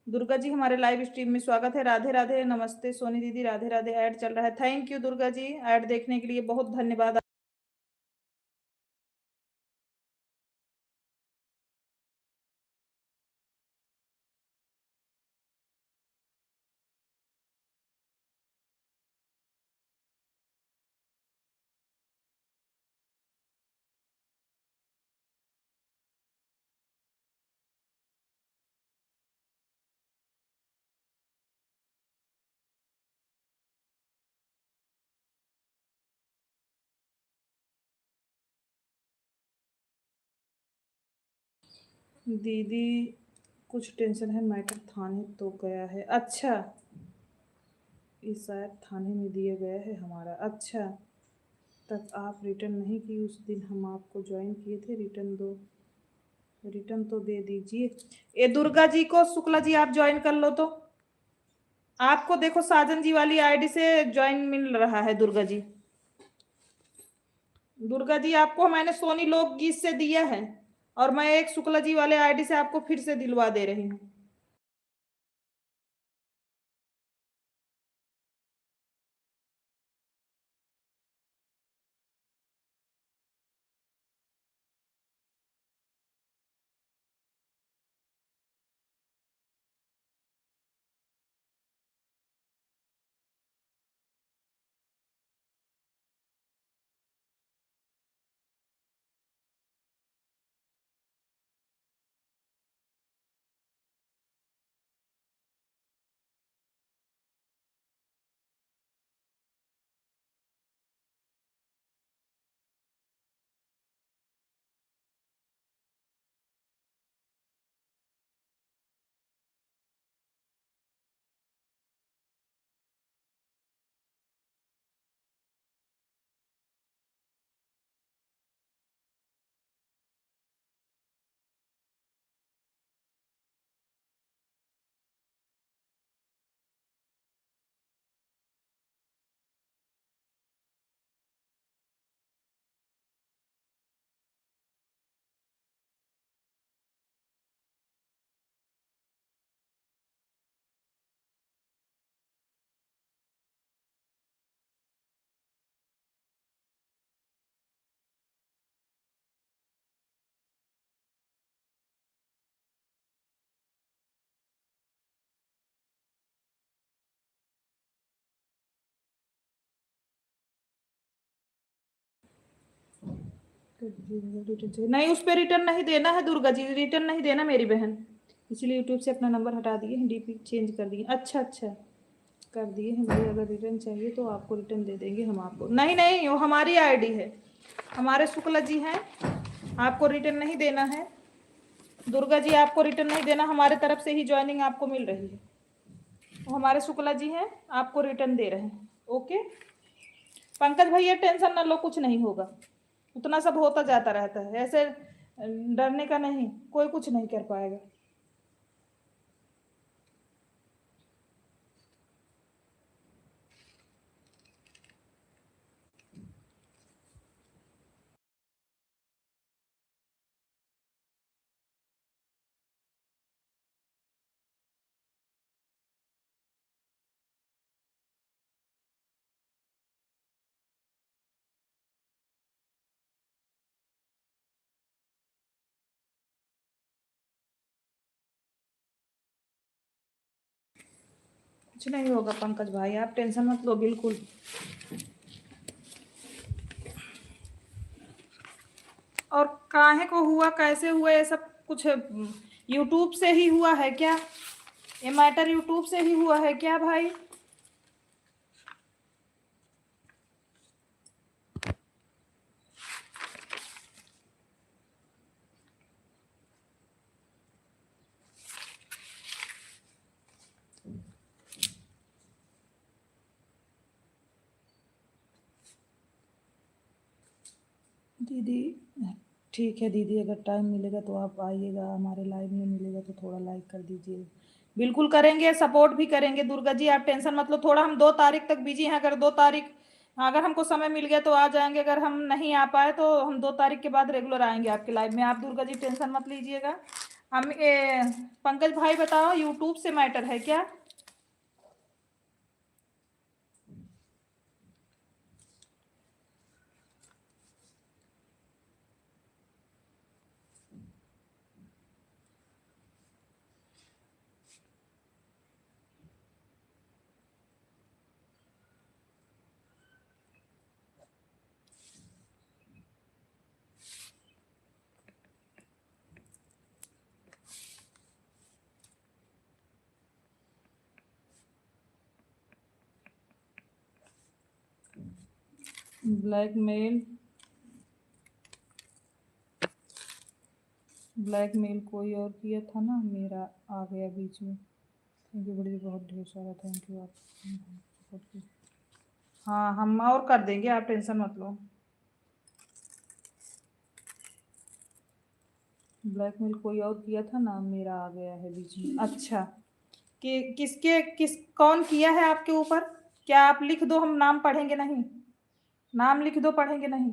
दुर्गा जी हमारे लाइव स्ट्रीम में स्वागत है। राधे राधे, नमस्ते सोनी दीदी, राधे राधे। ऐड चल रहा है, thank you Durga ji, ad देखने के लिए बहुत धन्यवाद। दीदी कुछ टेंशन है, मैटर थाने तो गया है। अच्छा, ये शायद थाने में दिया गया है हमारा। अच्छा, तक आप रिटर्न नहीं की, उस दिन हम आपको ज्वाइन किए थे, रिटर्न दो, रिटर्न तो दे दीजिए। ये दुर्गा जी को शुक्ला जी आप ज्वाइन कर लो तो। आपको देखो साजन जी वाली आईडी से ज्वाइन मिल रहा है दुर्गा जी। दुर्गा जी आपको मैंने सोनी लोकगीत से दिया है, और मैं एक शुक्ला जी वाले आईडी से आपको फिर से दिलवा दे रही हूँ। रिटर्न चाहिए नहीं, उस पर रिटर्न नहीं देना है दुर्गा जी, रिटर्न नहीं देना मेरी बहन, इसलिए यूट्यूब से अपना नंबर हटा दिए हैं, डीपी चेंज कर दिए। अच्छा अच्छा कर दिए हैं भाई, अगर रिटर्न चाहिए तो आपको रिटर्न दे देंगे हम आपको। नहीं नहीं, वो हमारी आईडी है, हमारे शुक्ला जी हैं, आपको रिटर्न नहीं देना है दुर्गा जी, आपको रिटर्न नहीं देना, हमारे तरफ से ही ज्वाइनिंग आपको मिल रही है, वो हमारे शुक्ला जी हैं, आपको रिटर्न दे रहे हैं। ओके पंकज भैया टेंशन ना लो, कुछ नहीं होगा, उतना सब होता जाता रहता है, ऐसे डरने का नहीं, कोई कुछ नहीं कर पाएगा। कुछ नहीं होगा पंकज भाई, आप टेंशन मत लो बिल्कुल। और काहे को हुआ, कैसे हुआ, ये सब कुछ यूट्यूब से ही हुआ है क्या, ये मैटर यूट्यूब से ही हुआ है क्या भाई? दीदी ठीक है दीदी, अगर टाइम मिलेगा तो आप आइएगा हमारे लाइव में, मिलेगा तो थोड़ा लाइक कर दीजिए। बिल्कुल करेंगे, सपोर्ट भी करेंगे दुर्गा जी, आप टेंशन मत लो। थोड़ा हम 2 तारीख तक बिजी हैं, अगर 2 तारीख, अगर हमको समय मिल गया तो आ जाएंगे, अगर हम नहीं आ पाए तो हम 2 तारीख के बाद रेगुलर आएंगे आपके लाइव में। आप दुर्गा जी टेंशन मत लीजिएगा। हम पंकज भाई बताओ, यूट्यूब से मैटर है क्या? ब्लैकमेल, ब्लैकमेल कोई और किया था ना, मेरा आ गया बीच में। थैंक यू बड़ी, बहुत ढेर सारा थैंक यू आप सपोर्ट की। हाँ हम और कर देंगे, आप टेंशन मत लो। ब्लैकमेल कोई और किया था ना, मेरा आ गया है बीच में। अच्छा कि किसके, किस कौन किया है आपके ऊपर? क्या आप लिख दो, हम नाम पढ़ेंगे नहीं, नाम लिख दो, पढ़ेंगे नहीं।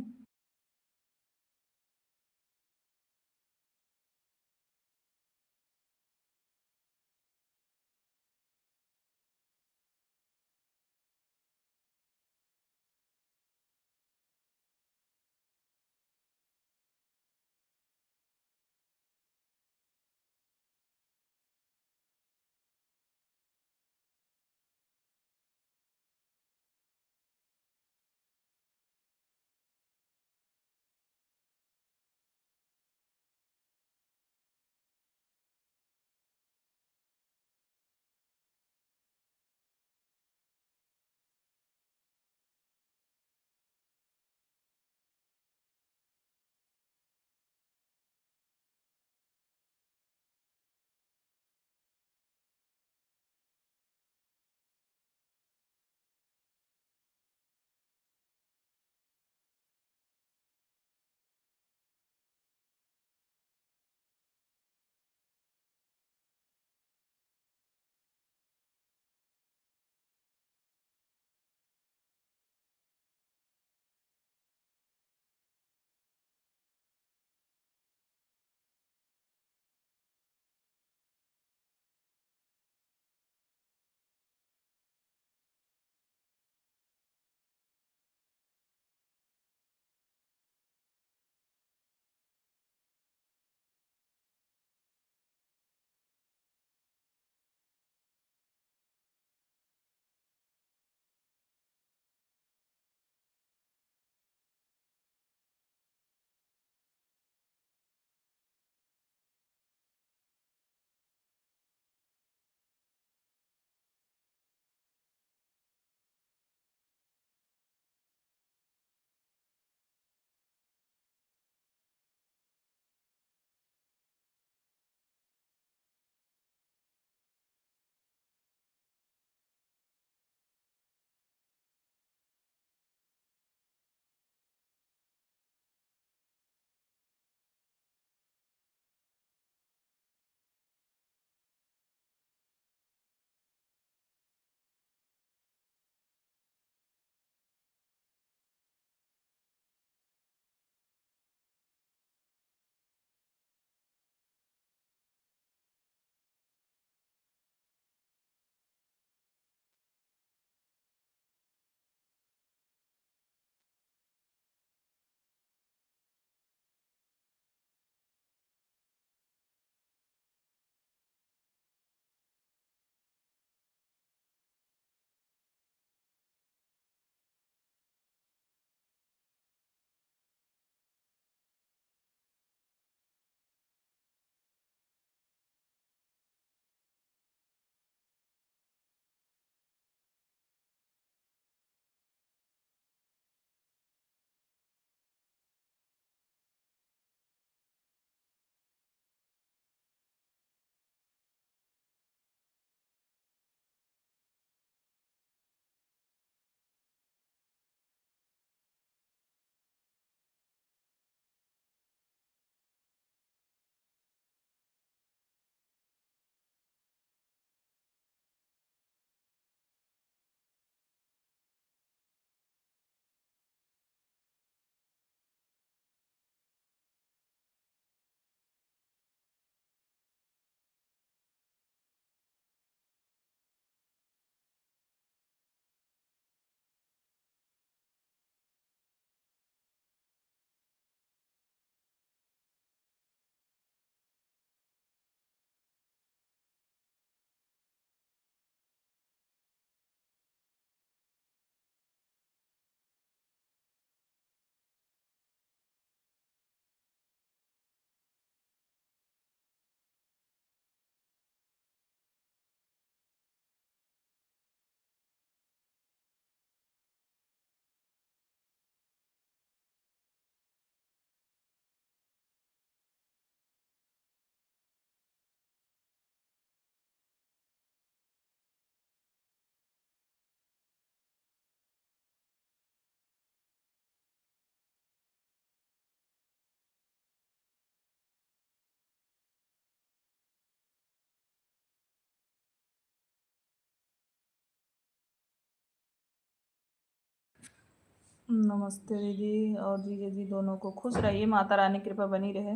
नमस्ते दीदी और जीजा जी दोनों को खुश रहिए, माता रानी कृपा बनी रहे।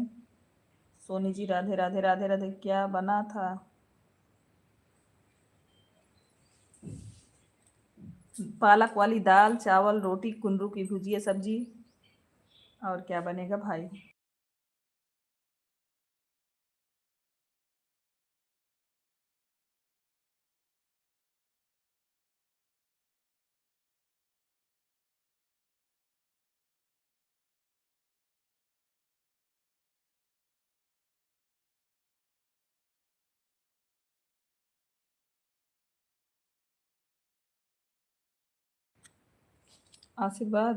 सोनी जी राधे राधे राधे राधे। क्या बना था? पालक वाली दाल चावल रोटी कुंदरू की भुजिया सब्जी। और क्या बनेगा भाई? आशीर्वाद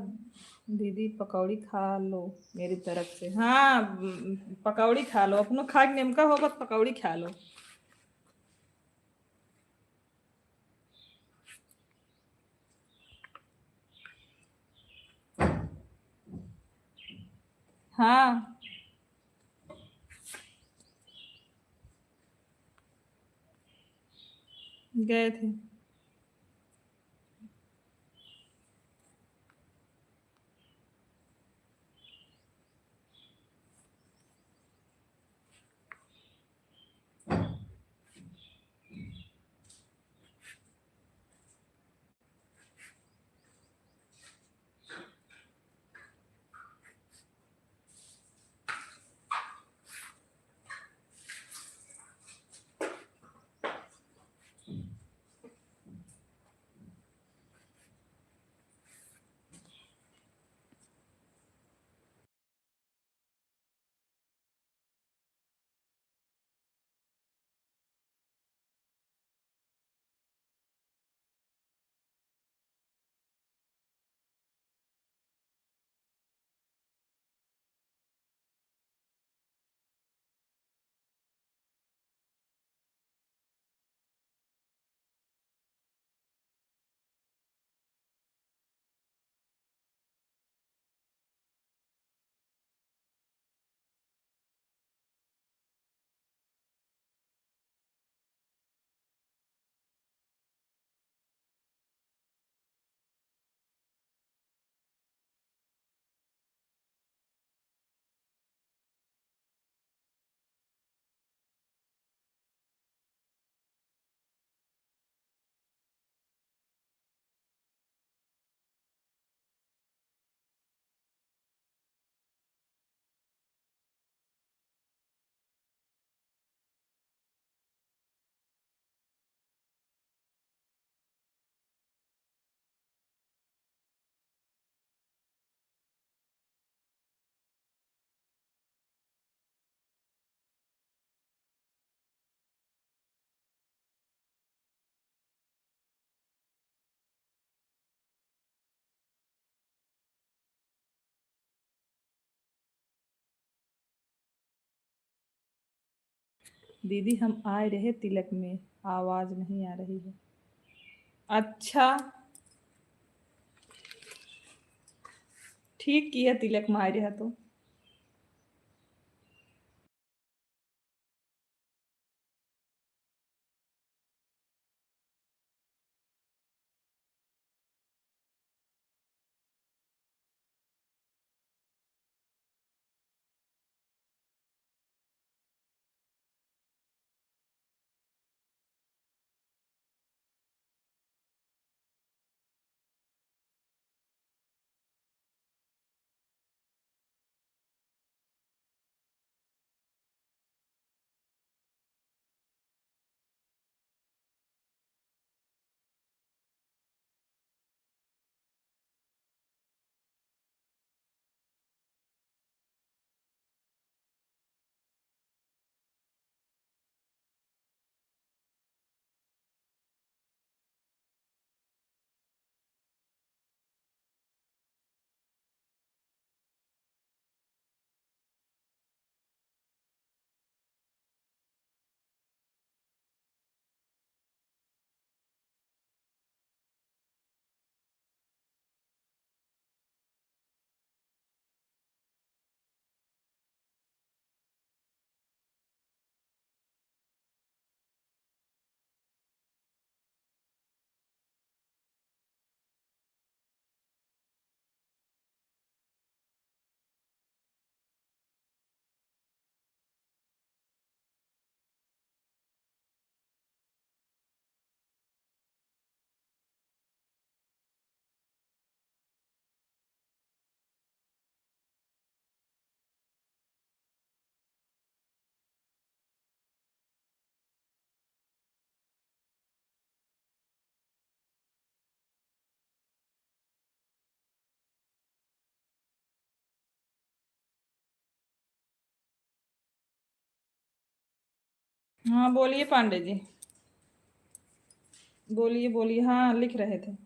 दीदी पकौड़ी खा लो मेरी तरफ से। हाँ, पकौड़ी खा लो, अपनो खा के नेमका होगा तो पकौड़ी खा लो। हाँ, गए थे। दीदी हम आए रहे तिलक में, आवाज नहीं आ रही है। अच्छा, ठीक किया तिलक में आए रहा तो। हाँ बोलिए पांडे जी, बोलिए बोलिए। हाँ लिख रहे थे।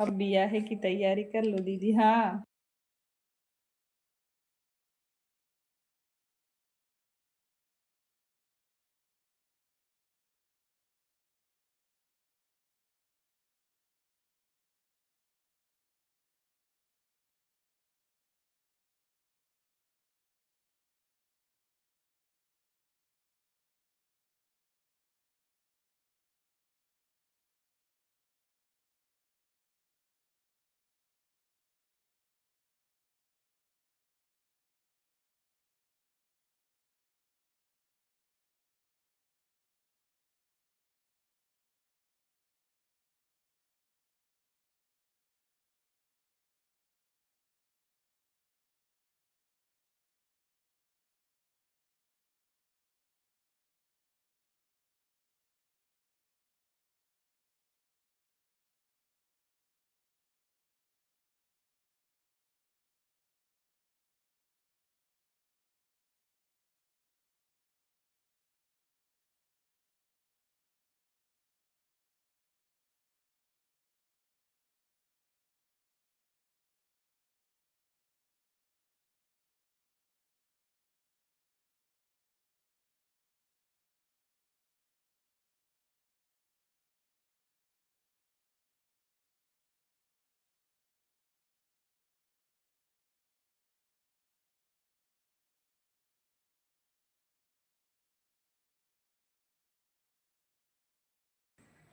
अब बियाहे की तैयारी कर लो दीदी। हाँ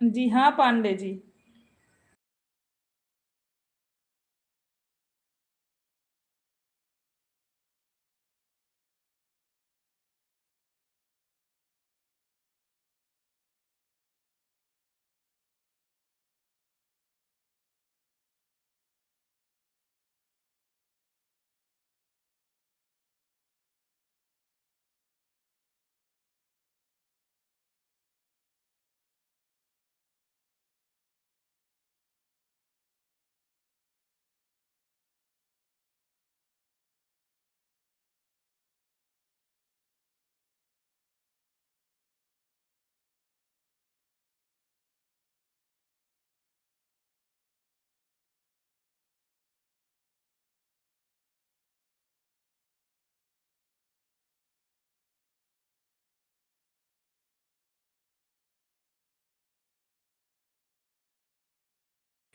जी, हाँ पांडे जी।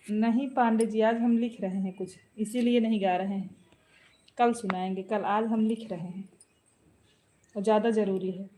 नहीं पांडे जी, आज हम लिख रहे हैं कुछ, इसीलिए नहीं गा रहे हैं। कल सुनाएंगे, कल आज हम लिख रहे हैं और ज़्यादा ज़रूरी है।